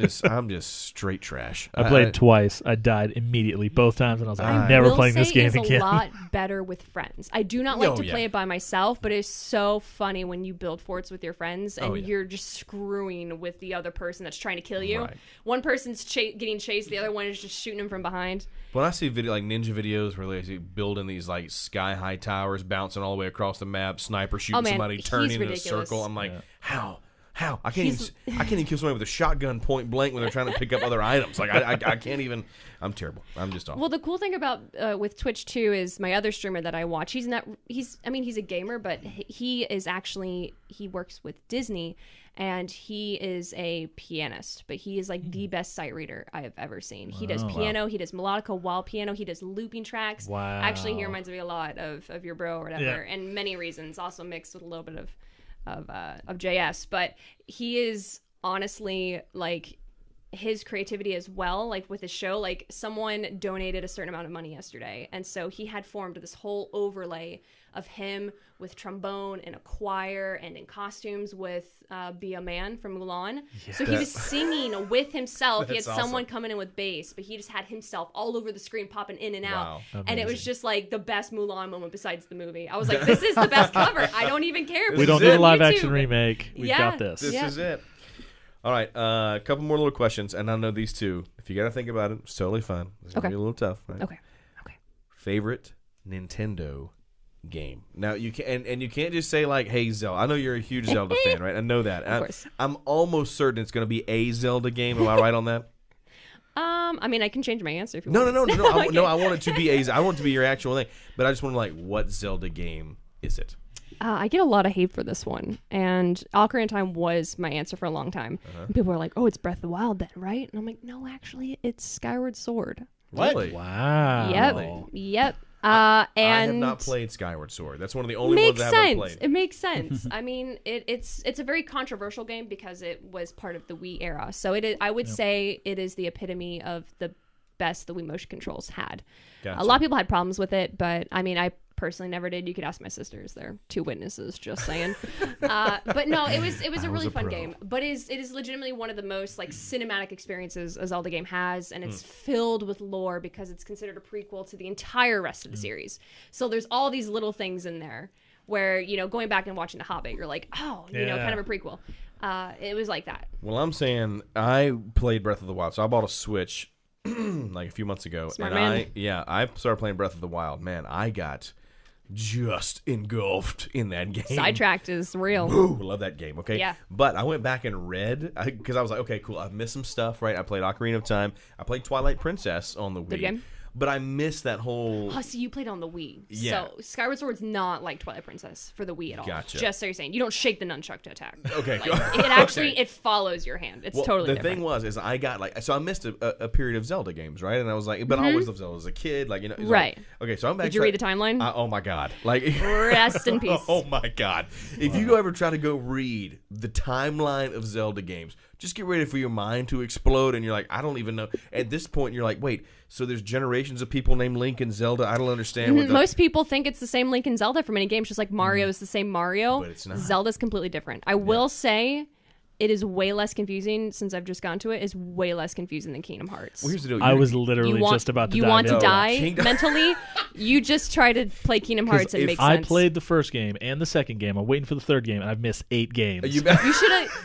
just straight trash. I played twice. I died immediately both times, and I was like, I'm never playing this game it's again. a lot better with friends. I do not like to play it by myself, but it's so funny when you build forts with your friends and you're just screwing with the other person that's trying to kill you. Right. One person's getting chased, the other one is just shooting him from behind. When I see like ninja videos where they building these like sky high towers, bouncing all the way across the map, sniper shooting somebody, turning in a circle, I'm like, how? I can't even kill somebody with a shotgun point blank when they're trying to pick up other items. Like I can't even. I'm terrible. I'm just awful. Well, the cool thing about with Twitch too is my other streamer that I watch. He's a gamer, but he works with Disney, and he is a pianist. But he is like the best sight reader I have ever seen. He does piano. He does melodica while piano. He does looping tracks. Wow. Actually, he reminds me a lot of your bro or whatever, and many reasons. Also mixed with a little bit of JS, but he is honestly like his creativity as well, like with his show, like someone donated a certain amount of money yesterday, and so he had formed this whole overlay of him with trombone and a choir and in costumes with Be a Man from Mulan. So he was singing with himself. He had someone coming in with bass, but he just had himself all over the screen popping in and out. Wow. And it was just like the best Mulan moment besides the movie. I was like, this is the best cover. I don't even care. We don't need a live action remake. We've got this. This is it. All right, a couple more little questions, and I know these two. If you got to think about it, it's totally fine. It's going to be a little tough. Right? Okay. Favorite Nintendo game? Now you can, and you can't just say like, "Hey, Zelda." I know you're a huge Zelda fan, right? I know that. Of course. I'm almost certain it's going to be a Zelda game. Am I right on that? I mean, I can change my answer if you No. want. No, I want it to be I want it to be your actual thing, but I just want to like, what Zelda game is it? I get a lot of hate for this one, and Ocarina of Time was my answer for a long time. And people are like, "Oh, it's Breath of the Wild, then, right?" And I'm like, "No, actually, it's Skyward Sword." What? Really? Wow. Yep. I and have not played Skyward Sword. That's one of the only ones I haven't played. It makes sense. I mean, it's a very controversial game because it was part of the Wii era. So it is. I would say it is the epitome of the best the Wii motion controls had. Gotcha. A lot of people had problems with it, but I mean, I personally never did. You could ask my sisters; they're two witnesses. Just saying. But no, it was a really fun game. But it is legitimately one of the most like cinematic experiences a Zelda game has, and it's filled with lore because it's considered a prequel to the entire rest of the series. So there's all these little things in there where, you know, going back and watching The Hobbit, you're like, oh, you know, kind of a prequel. It was like that. Well, I'm saying I played Breath of the Wild, so I bought a Switch like a few months ago, Smart and man. I started playing Breath of the Wild. Man, I got just engulfed in that game. Sidetracked is real. Woo, love that game. Okay, Yeah. But I went back and read because I was like, okay, cool. I've missed some stuff. Right, I played Ocarina of Time. I played Twilight Princess on the Wii. Good game. But I missed that whole. Oh, so you played on the Wii. Yeah. So Skyward Sword's not like Twilight Princess for the Wii at all. Gotcha. Just so you're saying, you don't shake the nunchuck to attack. Okay. Like, it actually it follows your hand. It's totally the different. thing was is I got like, so I missed a period of Zelda games, right? And I was like, but I always loved Zelda as a kid, like, you know. So, Right. Okay, so I'm back. Did you read the timeline? Oh my god! Like, Rest in peace. Oh my god! If you ever try to go read the timeline of Zelda games, just get ready for your mind to explode, and you're like, I don't even know. At this point, you're like, wait, so there's generations of people named Link and Zelda. I don't understand. What Most people think it's the same Link and Zelda for many games, just like Mario is the same Mario. But it's not. Zelda's completely different. I will say it is way less confusing since I've just gone to it. Is way less confusing than Kingdom Hearts. Well, here's the deal. I was literally just about to you dive want to into it. die Kingdom- mentally. You just try to play Kingdom Hearts and if make I sense. played the first game and the second game. I'm waiting for the third game, and I've missed 8 games.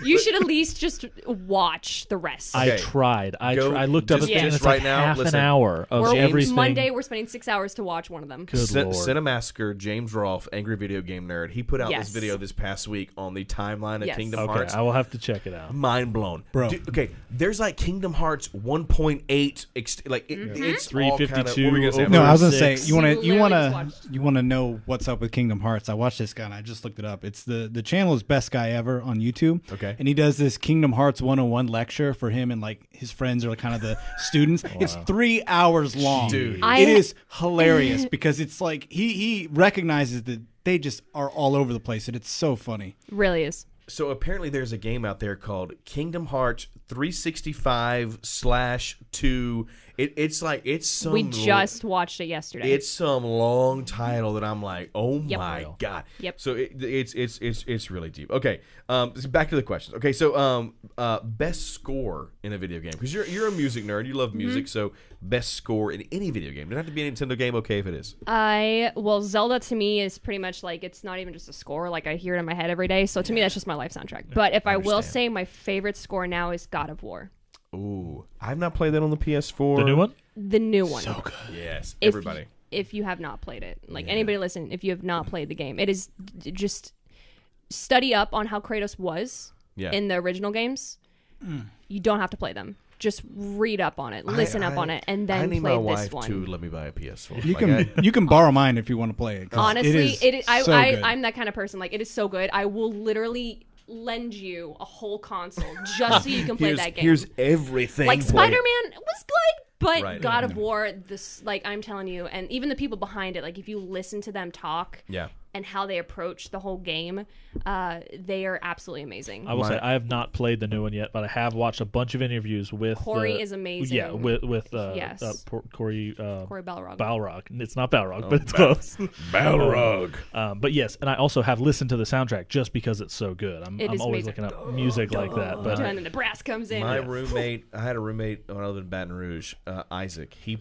You should at least just watch the rest. I Okay. tried. I Go- tried. Up just- and just it's right like now, half listen. an hour of We're, everything. Monday, we're spending 6 hours to watch one of them. Good Lord. Cinemassacre, James Rolfe, Angry Video Game Nerd. He put out Yes. this video this past week on the timeline of Yes. Kingdom Okay, Hearts. I will have to check it out. Mind blown, Bro. Dude, okay, there's like Kingdom Hearts 1.8, like it's all kind of. 352 What were you gonna say? over- No, I was gonna say 6. you want to You literally just want to know what's up with Kingdom Hearts. I watched this guy and I just looked it up. It's the channel is Best Guy Ever on YouTube. Okay. and he does this Kingdom Hearts 101 lecture for him and like his friends are like kind of the students. It's 3 hours long. Dude. It is hilarious because it's like he recognizes that they just are all over the place and it's so funny. Really is. So apparently, there's a game out there called Kingdom Hearts 365/2. It's some. We just watched it yesterday. It's some long title that I'm like, oh Yep. my god. Yep. So it's really deep. Okay, so back to the questions. Okay, so best score in a video game, because you're a music nerd, you love music. So best score in any video game. Doesn't have to be a Nintendo game. Okay, if it is. Zelda to me is pretty much like, it's not even just a score. Like, I hear it in my head every day. So to me, that's just my life soundtrack. But if I will understand. say, my favorite score now is God of War, Ooh, I've not played that on the PS4. The new one? the new one. So good. Yes, If- everybody. If you have not played it, like anybody listening, if you have not played the game, it is just study up on how Kratos was Yeah. in the original games. You don't have to play them. Just read up on it, listen up on it, and I then need play my this wife one. to let me buy a PS4. You Like, can you can borrow mine if you want to play it. 'cause Honestly, it is so good. I'm that kind of person. Like, it is so good. I will literally lend you a whole console just so you can play that game. Here's everything. Like, play it. Spider-Man was good, but Right. God of War, this, like, I'm telling you, and even the people behind it, like, if you listen to them talk Yeah. and how they approach the whole game, they are absolutely amazing. I will say I have not played the new one yet, but I have watched a bunch of interviews with Corey is amazing. Yeah, with Yes. Corey Corey Balrog. Balrog. It's not Balrog, but it's close. Balrog. But yes, and I also have listened to the soundtrack just because it's so good. I'm It is always amazing. looking up music like that. But And then the brass comes in. My roommate, I had a roommate when I lived in Baton Rouge, Isaac. He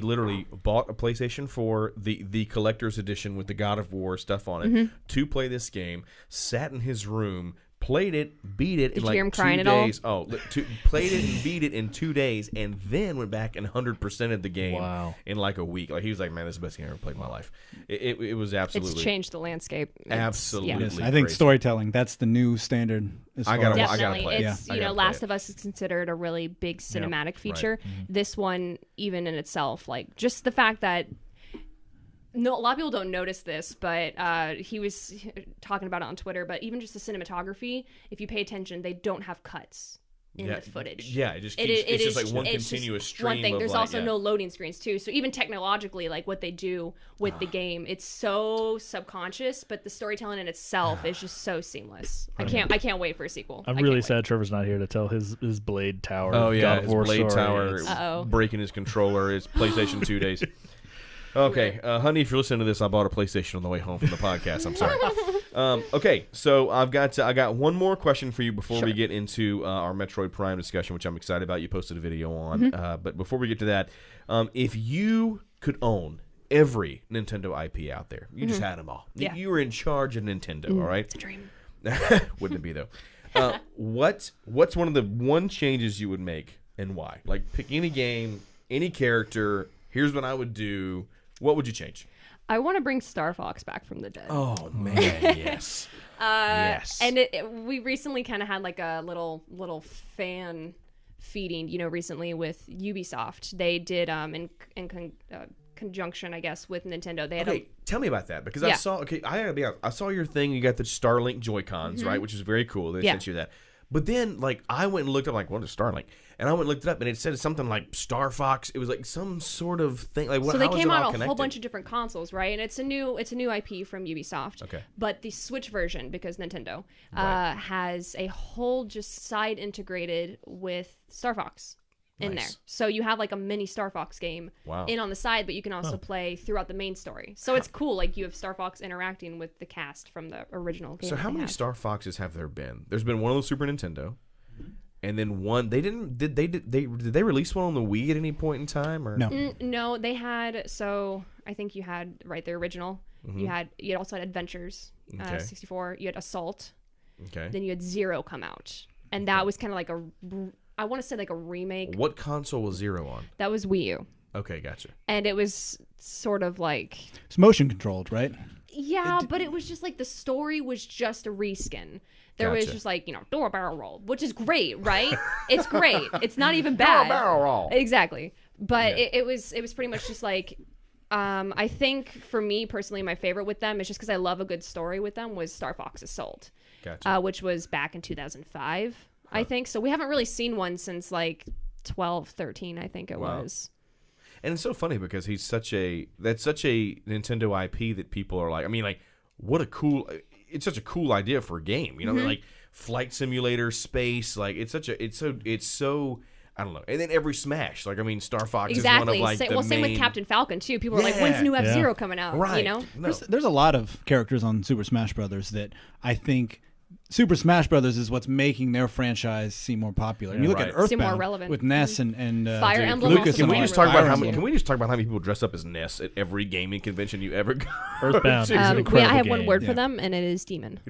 literally bought a PlayStation 4, the collector's edition with the God of War stuff on it, Mm-hmm. to play this game. Sat in his room, played it, beat it in you like hear him 2 crying at all? days. Played it and beat it in 2 days, and then went back and 100%ed the game Wow. in like a week. Like, he was like, "Man, this is the best game I ever played in my life." It was absolutely. It's changed the landscape. Absolutely. Yeah. Yes, I think crazy. storytelling, that's the new standard. As I far gotta as- wa- I Definitely. play it. It's, I you know, gotta play Last it. of Us is considered a really big cinematic feature. Mm-hmm. This one, even in itself, like, just the fact that a lot of people don't notice this, but he was talking about it on Twitter, but even just the cinematography, if you pay attention, they don't have cuts. in the footage. Yeah, it just keeps, it's just like one continuous stream. One thing. Of There's like, also no loading screens too. So even technologically, like what they do with the game, it's so subconscious, but the storytelling in itself is just so seamless. I can't wait for a sequel. I'm really sad Trevor's not here to tell his Blade Tower. Oh yeah, God of his War Blade story. Tower breaking his controller. His PlayStation 2 days. Okay, honey, if you're listening to this, I bought a PlayStation on the way home from the podcast. I'm sorry. Okay, so I got one more question for you before we get into our Metroid Prime discussion, which I'm excited about. You posted a video on, but before we get to that, if you could own every Nintendo IP out there, you just had them all. Yeah. You were in charge of Nintendo. All right, It's a dream. wouldn't it be though? What's one of the one changes you would make and why? Like pick any game, any character. Here's what I would do. What would you change? I want to bring Star Fox back from the dead. Oh man, yes, yes. And we recently kind of had like a little fan feeding, recently with Ubisoft. They did in conjunction, I guess, with Nintendo. They had tell me about that because I saw. Okay, I gotta be honest. I saw your thing. You got the Starlink Joy-Cons, right? Which is very cool. They sent you that. But then, like, I went and looked up, like, what is Starlink? And I went and looked it up, and it said something like Star Fox. It was like some sort of thing. Like, so they came out connected? a whole bunch of different consoles, right? And it's a new IP from Ubisoft. Okay. But the Switch version, because Nintendo has a whole just side integrated with Star Fox in there. So you have like a mini Star Fox game in on the side, but you can also play throughout the main story. So it's cool. Like you have Star Fox interacting with the cast from the original game. So how many Star Foxes have there been? There's been one on the Super Nintendo, and then one. Did they release one on the Wii at any point in time? Or No. No, they had. So I think you had the original. You also had Adventures 64. You had Assault. Okay. Then you had Zero come out, and that was kind of like I want to say like a remake. What console was Zero on? That was Wii U. Okay, gotcha. And it was sort of like... It's motion controlled, right? Yeah, but it was just like the story was just a reskin. There was just like, do a barrel roll, which is great, right? It's great. It's not even bad. Do a barrel roll. Exactly. But it was pretty much just like... I think for me personally, my favorite with them is just because I love a good story with them was Star Fox Assault, which was back in 2005. I think so. We haven't really seen one since like 12, 13, I think it was. And it's so funny because that's such a Nintendo IP that people are like, I mean, like, it's such a cool idea for a game, like flight simulator, space, like it's so I don't know. And then every Smash, like, I mean, Star Fox is one of like the main... same with Captain Falcon too. People are like, when's new F-Zero coming out? Right. No. There's a lot of characters on Super Smash Brothers that I think Super Smash Brothers is what's making their franchise seem more popular. And you look at Seem more Earthbound relevant. with Ness and Fire Emblem Lucas. also Can we Fire just talk about Emblem. can we just talk about how many people dress up as Ness at every gaming convention you ever go? Earthbound is an I incredible have game. one word for them, and it is demon.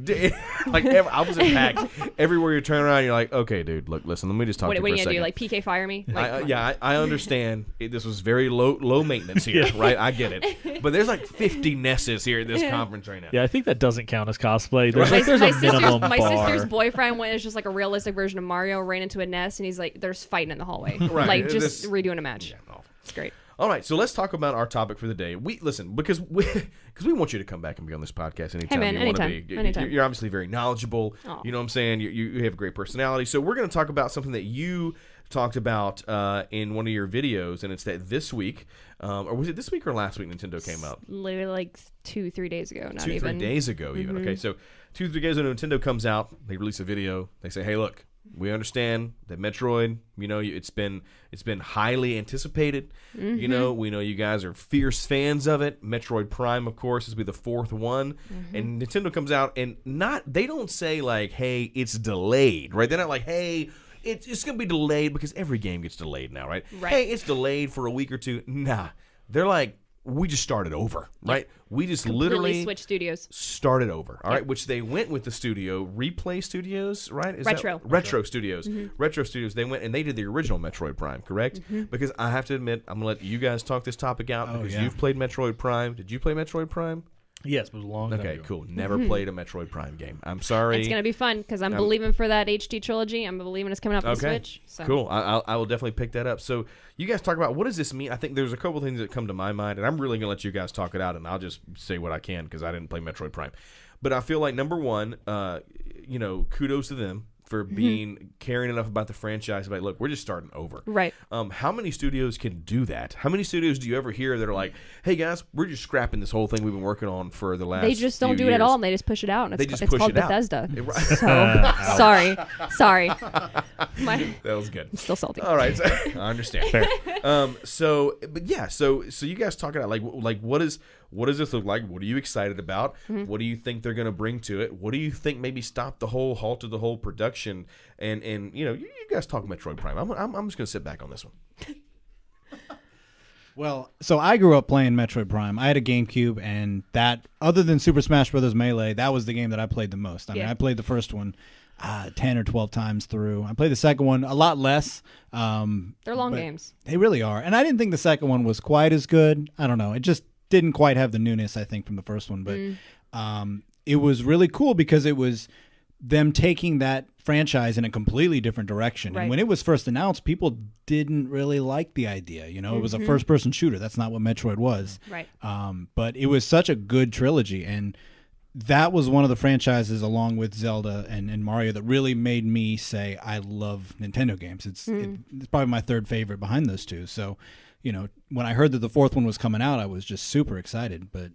Like I was in PAX. Everywhere you turn around, you're like, okay, dude, look, listen, let me just talk to you What for are a you second. gonna do? Like PK fire me? Like, I understand. This was very low maintenance here, right? I get it. But there's like 50 Nesses here at this conference right now. Yeah, I think that doesn't count as cosplay. There's my a minimum my bar. sister's boyfriend went as just like a realistic version of Mario, ran into a nest, and he's like, "There's fighting in the hallway, Right. like just redoing a match." Yeah, no. It's great. All right, so let's talk about our topic for the day. Because we want you to come back and be on this podcast anytime man, you want to anytime, be. anytime. You're obviously very knowledgeable. Aw. You know what I'm saying? You have a great personality. So we're going to talk about something that you talked about in one of your videos, and it's that this week, or was it this week or last week Nintendo came out? Literally like 2-3 days ago. Not 2-3 even days ago even. Okay, so 2-3 days ago Nintendo comes out, they release a video, they say, hey, look, we understand that Metroid, it's been highly anticipated. We know you guys are fierce fans of it. Metroid Prime, of course, is be the fourth one. And Nintendo comes out and they don't say like, hey, it's delayed, right? They're not like, hey, it's going to be delayed because every game gets delayed now, right? Hey, it's delayed for a week or two. Nah. They're like, we just started over, right? We just literally switch studios. started over, all right? Which they went with the studio, Replay Studios, right? Retro Studios. Retro Studios. They went and they did the original Metroid Prime, correct? Because I have to admit, I'm going to let you guys talk this topic out because you've played Metroid Prime. Did you play Metroid Prime? Yes, but it was a long time Okay, ago. cool. Never played a Metroid Prime game. I'm sorry. It's gonna be fun because I'm believing for that HD trilogy. I'm believing it's coming out for the Switch. So. Cool. I will definitely pick that up. So you guys talk about what does this mean? I think there's a couple things that come to my mind, and I'm really gonna let you guys talk it out, and I'll just say what I can because I didn't play Metroid Prime. But I feel like number one, kudos to them for being caring enough about the franchise. Like, look, we're just starting over. Right. How many studios can do that? How many studios do you ever hear that are like, "Hey guys, we're just scrapping this whole thing we've been working on for the last." They just don't few do it years. at all, and they just push it out. And it's called it out. Bethesda. So sorry. That was good. I'm still salty. All right, so, I understand. Fair. So you guys talking about like what does this look like? What are you excited about? What do you think they're going to bring to it? What do you think maybe halted the whole production? And you guys talk Metroid Prime. I'm just going to sit back on this one. Well, so I grew up playing Metroid Prime. I had a GameCube, and that, other than Super Smash Bros. Melee, that was the game that I played the most. I mean, I played the first one 10 or 12 times through. I played the second one a lot less. They're long games. They really are. And I didn't think the second one was quite as good. I don't know. It just didn't quite have the newness, I think, from the first one. But it was really cool because it was them taking that franchise in a completely different direction. Right. And when it was first announced, people didn't really like the idea. You know, it was a first-person shooter. That's not what Metroid was. Right. But it was such a good trilogy. And that was one of the franchises, along with Zelda and Mario, that really made me say I love Nintendo games. It's probably my third favorite behind those two. So, when I heard that the fourth one was coming out, I was just super excited. But,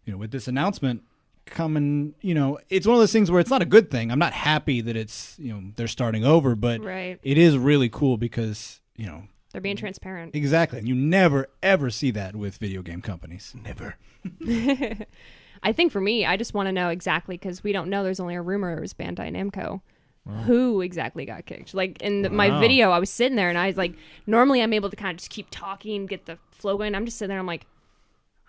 with this announcement coming, it's one of those things where it's not a good thing. I'm not happy that it's, they're starting over, but it is really cool because, they're being transparent. Exactly. And you never, ever see that with video game companies. Never. I think for me, I just want to know exactly, because we don't know. There's only a rumor it was Bandai Namco. Who exactly got kicked? Like in my video, I was sitting there and I was like, normally I'm able to kind of just keep talking, get the flow going. I'm just sitting there. I'm like,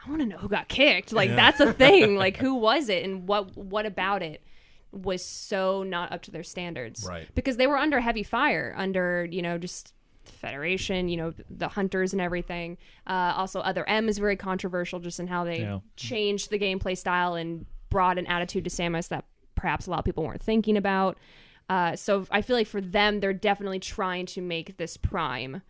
I want to know who got kicked. Like that's a thing. Like who was it and what about it was so not up to their standards? Right. Because they were under heavy fire, under just Federation, the hunters and everything. Also, Other M is very controversial just in how they changed the gameplay style and brought an attitude to Samus that perhaps a lot of people weren't thinking about. So I feel like for them, they're definitely trying to make this Prime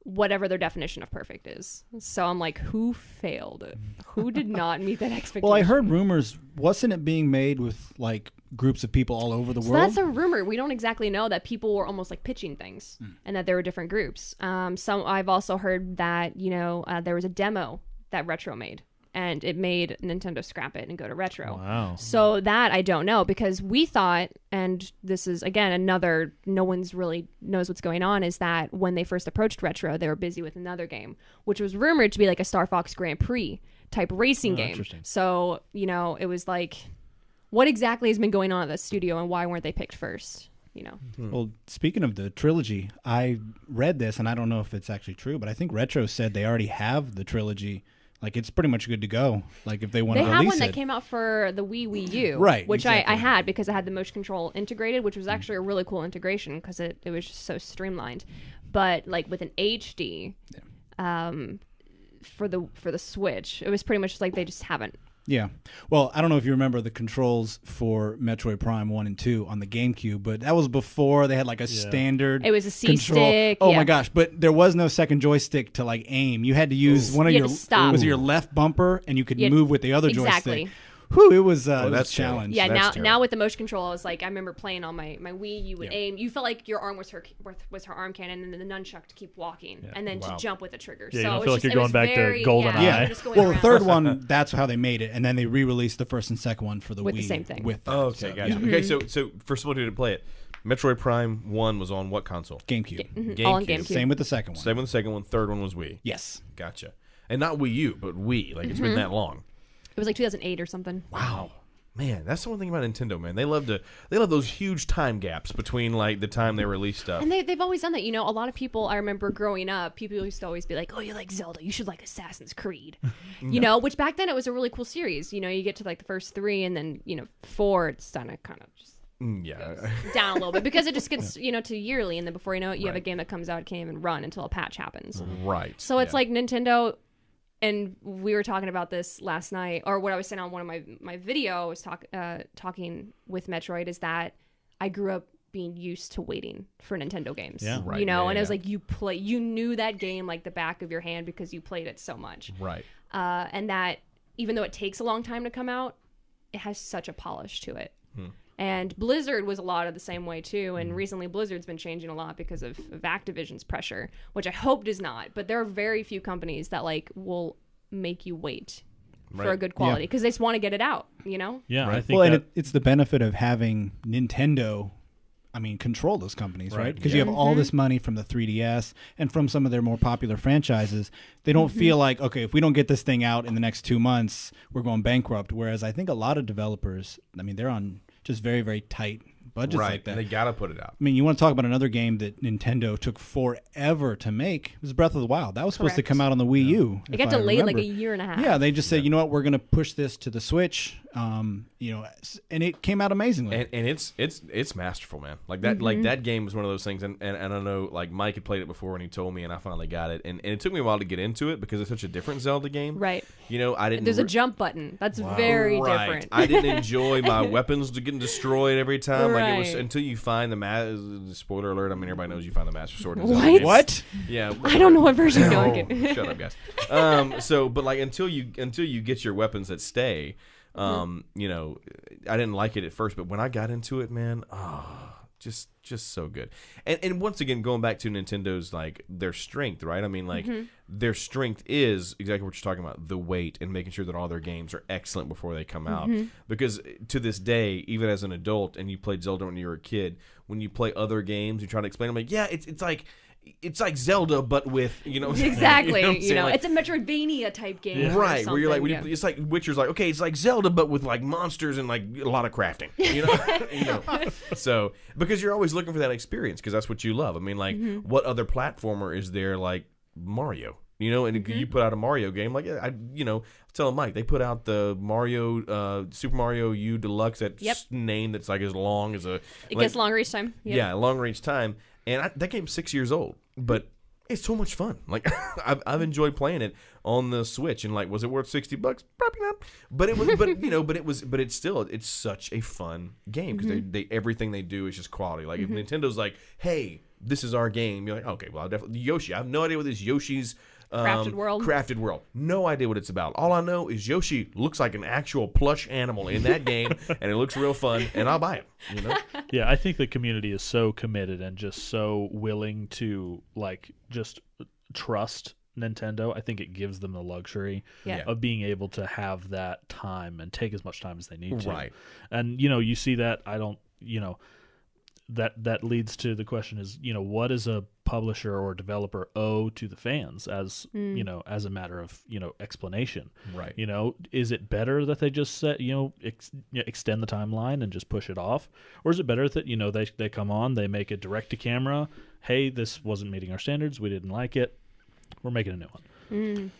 whatever their definition of perfect is. So I'm like, who failed? Who did not meet that expectation? Well, I heard rumors, wasn't it being made with like groups of people all over the world? That's a rumor. We don't exactly know, that people were almost like pitching things and that there were different groups. I've also heard that, there was a demo that Retro made. And it made Nintendo scrap it and go to Retro. Wow. So that I don't know, because we thought, and this is, again, another, no one's really knows what's going on, is that when they first approached Retro, they were busy with another game, which was rumored to be like a Star Fox Grand Prix type racing game. Interesting. So, it was like, what exactly has been going on at the studio and why weren't they picked first? Well, speaking of the trilogy, I read this, and I don't know if it's actually true, but I think Retro said they already have the trilogy. Like, it's pretty much good to go. Like, if they want to release it. They have one that came out for the Wii U. Right. Which exactly. I had because I had the motion control integrated, which was actually a really cool integration because it was just so streamlined. But, like, with an HD for the Switch, it was pretty much like they just haven't. Yeah. Well, I don't know if you remember the controls for Metroid Prime 1 and 2 on the GameCube, but that was before they had like a standard It was a C control. stick. Oh my gosh, but there was no second joystick to like aim. You had to use one of You your had to stop. was it your left bumper, and you could move with the other Exactly. joystick. Whew, it was that's a challenge. Yeah, That's now terrible. with the motion control, I was like, I remember playing on my Wii, you would aim. You felt like your arm was her arm cannon, and then the nunchuck to keep walking, and then to jump with the trigger. Yeah, so you don't it feel was like just, you're it was going back to very, GoldenEye. Yeah. you're just going Well, the around. third one, that's how they made it, and then they re-released the first and second one for the With Wii. the same thing. With that. Oh, okay, So, gotcha. yeah. Okay, so for someone who didn't play it, Metroid Prime 1 was on what console? GameCube. All on GameCube. Same with the second one. Same with the second one. Third one was Wii. Yes. Gotcha. And not Wii U, but Wii. Like, it's been that long. It was like 2008 or something. Wow. Man, that's the one thing about Nintendo, man. They love those huge time gaps between like the time they release stuff. And they've always done that. A lot of people, I remember growing up, people used to always be like, oh, you like Zelda, you should like Assassin's Creed. Which back then it was a really cool series. You get to like the first 3 and then, 4, it's kind of just Yeah. down a little bit because it just gets, to yearly. And then before you know it, you have a game that comes out, it can't even run until a patch happens. Right. So it's like Nintendo, and we were talking about this last night, or what I was saying on one of my video, I was talking with Metroid, is that I grew up being used to waiting for Nintendo games. Yeah. Right. And Yeah, it was like you knew that game like the back of your hand because you played it so much. Right. And that even though it takes a long time to come out, it has such a polish to it. And Blizzard was a lot of the same way too. And recently Blizzard's been changing a lot because of Activision's pressure, which I hope does not. But there are very few companies that like will make you wait for a good quality because they just want to get it out, you know? Yeah, Right. I think And it's the benefit of having Nintendo, control those companies, right? Because you have all this money from the 3DS and from some of their more popular franchises. They don't feel like, okay, if we don't get this thing out in the next 2 months, we're going bankrupt. Whereas I think a lot of developers, they're on just very, very tight budgets like that. And they got to put it out. You want to talk about another game that Nintendo took forever to make? It was Breath of the Wild. That was supposed to come out on the Wii U. It got delayed like a year and a half. Yeah, they just said, you know what, we're going to push this to the Switch. And it came out amazingly. And it's masterful, man. Like that like that game was one of those things, and I know like Mike had played it before and he told me, and I finally got it, and it took me a while to get into it because it's such a different Zelda game. Right. I didn't. There's a jump button. That's very different. I didn't enjoy my weapons getting destroyed every time. Like it was Right. until you find the spoiler alert. Everybody knows you find the Master Sword. In What? Zelda games. What? Yeah. I don't know what version you're Oh, going. shut up, guys. But like until you get your weapons that stay, I didn't like it at first, but when I got into it, man, just so good. And once again, going back to Nintendo's like their strength, right? Their strength is exactly what you're talking about, the wait and making sure that all their games are excellent before they come out. Because to this day, even as an adult, and you played Zelda when you were a kid, when you play other games, you try to explain them like, yeah, it's like Zelda, but with Exactly. Like, it's a Metroidvania type game. right? Where you're like, something, it's like Witcher's like, okay, it's like Zelda, but with like monsters and like a lot of crafting. So because you're always looking for that experience because that's what you love. What other platformer is there like Mario? And you put out a Mario game, like I tell Mike, they put out the Mario, Super Mario U Deluxe, that name that's like as long as It gets longer each time. Yep. Yeah, longer each time. And that game's 6 years old, but it's so much fun. Like I've enjoyed playing it on the Switch, and like, was it worth $60? Probably not. But it was, but it's such a fun game because they everything they do is just quality. Like if Nintendo's like, hey, this is our game, you're like, okay, well, I'll definitely Yoshi. I have no idea what this Yoshi's Crafted World. No idea what it's about. All I know is Yoshi looks like an actual plush animal in that game, and it looks real fun, and I'll buy it. Yeah, I think the community is so committed and just so willing to like just trust Nintendo. I think it gives them the luxury of being able to have that time and take as much time as they need to. Right. And you see that that leads to the question is, what does a publisher or developer owe to the fans as as a matter of explanation? Right. Is it better that they just set extend the timeline and just push it off, or is it better that they come on, they make it direct to camera? Hey, this wasn't meeting our standards. We didn't like it. We're making a new one.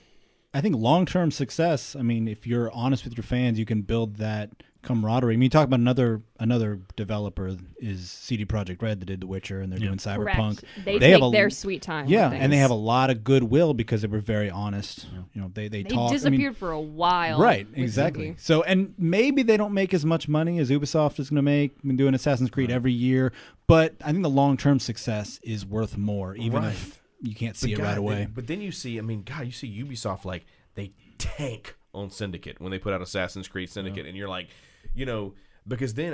I think long-term success, if you're honest with your fans, you can build that camaraderie. You talk about another developer is CD Projekt Red that did The Witcher, and they're doing Cyberpunk. Correct. They take their sweet time. Yeah, and they have a lot of goodwill because they were very honest. They talk. Disappeared for a while. Right, exactly. So, and maybe they don't make as much money as Ubisoft is going to make when doing Assassin's Creed every year, but I think the long-term success is worth more, even if you can't see it right away. But then you see, you see Ubisoft, like, they tank on Syndicate when they put out Assassin's Creed Syndicate, and you're like, because then,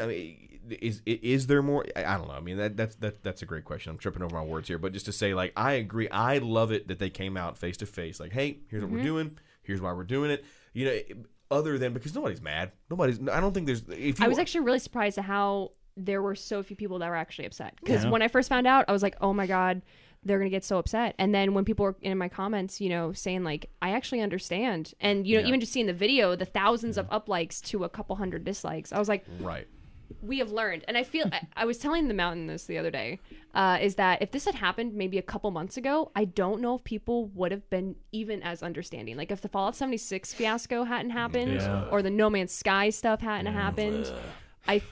is there more? I don't know. That's a great question. I'm tripping over my words here, but just to say, like, I agree. I love it that they came out face to face, like, hey, here's what we're doing. Here's why we're doing it. Other than because nobody's mad. I don't think there's. I was actually really surprised at how there were so few people that were actually upset. Because when I first found out, I was like, oh my God, they're going to get so upset. And then when people were in my comments, saying like, I actually understand. And, even just seeing the video, the thousands of likes to a couple hundred dislikes, I was like, right. We have learned. And I feel, I was telling the Mountain this the other day, is that if this had happened maybe a couple months ago, I don't know if people would have been even as understanding. Like if the Fallout 76 fiasco hadn't happened or the No Man's Sky stuff hadn't happened.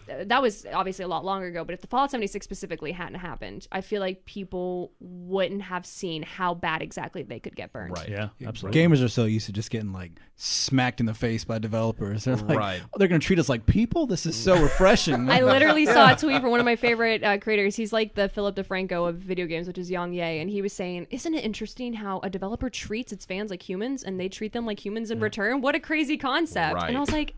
That was obviously a lot longer ago, but if the Fallout 76 specifically hadn't happened, I feel like people wouldn't have seen how bad exactly they could get burned. Right. Yeah, absolutely. Gamers are so used to just getting like smacked in the face by developers. They're like, Right. oh, they're going to treat us like people? This is so refreshing. I literally saw a tweet from one of my favorite creators. He's like the Philip DeFranco of video games, which is Yang Ye, and he was saying, isn't it interesting how a developer treats its fans like humans and they treat them like humans in return? What a crazy concept. Right. And I was like,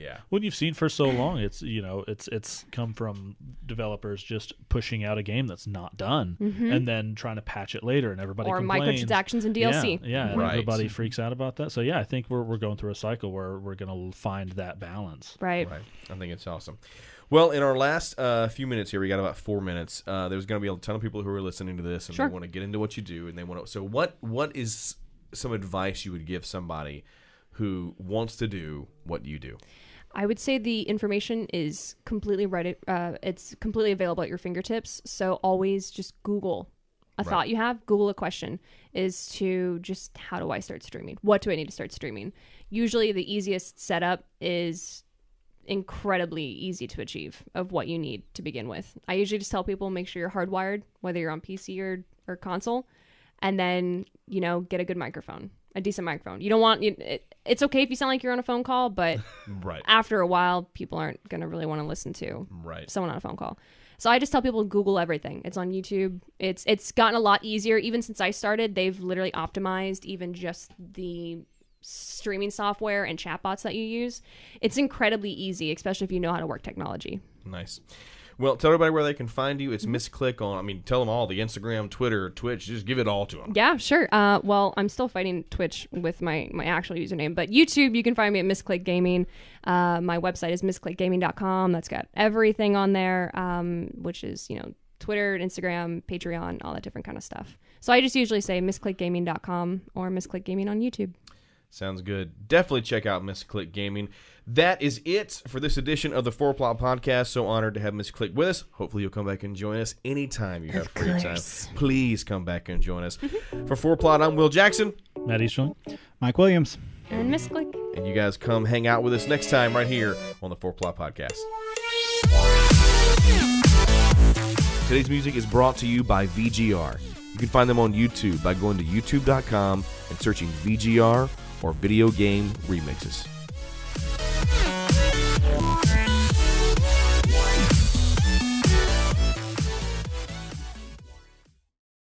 Yeah. What you've seen for so long, it's it's come from developers just pushing out a game that's not done and then trying to patch it later, and everybody Or complains. microtransactions and DLC. Yeah, and Right. everybody freaks out about that. So yeah, I think we're going through a cycle where we're going to find that balance. Right. I think it's awesome. Well, in our last few minutes here, we got about 4 minutes. There's going to be a ton of people who are listening to this, and Sure. they want to get into what you do, and they want to. So, what is some advice you would give somebody who wants to do what you do? I would say the information is completely right. It's completely available at your fingertips. So always just Google a thought you have. Google a question. Is to just, how do I start streaming? What do I need to start streaming? Usually the easiest setup is incredibly easy to achieve of what you need to begin with. I usually just tell people, make sure you're hardwired, whether you're on PC or console, and then, get a good microphone, a decent microphone. You don't want, it's okay if you sound like you're on a phone call, but Right. after a while, people aren't going to really want to listen to someone on a phone call. So I just tell people, Google everything. It's on YouTube. It's gotten a lot easier. Even since I started, they've literally optimized even just the streaming software and chatbots that you use. It's incredibly easy, especially if you know how to work technology. Nice. Well, tell everybody where they can find you. It's Misclick on, tell them all, the Instagram, Twitter, Twitch. Just give it all to them. Yeah, sure. Well, I'm still fighting Twitch with my actual username, but YouTube, you can find me at Misclick Gaming. My website is misclickgaming.com. That's got everything on there, which is, Twitter, Instagram, Patreon, all that different kind of stuff. So I just usually say misclickgaming.com or Misclick Gaming on YouTube. Sounds good. Definitely check out Miss Click Gaming. That is it for this edition of the 4 Plot Podcast. So honored to have Miss Click with us. Hopefully you'll come back and join us anytime you have free time. Please come back and join us. For 4 Plot, I'm Will Jackson. Matt Easterling. Mike Williams. And Misclick. And you guys come hang out with us next time right here on the 4 Plot Podcast. Today's music is brought to you by VGR. You can find them on YouTube by going to youtube.com and searching VGR or Video Game Remixes.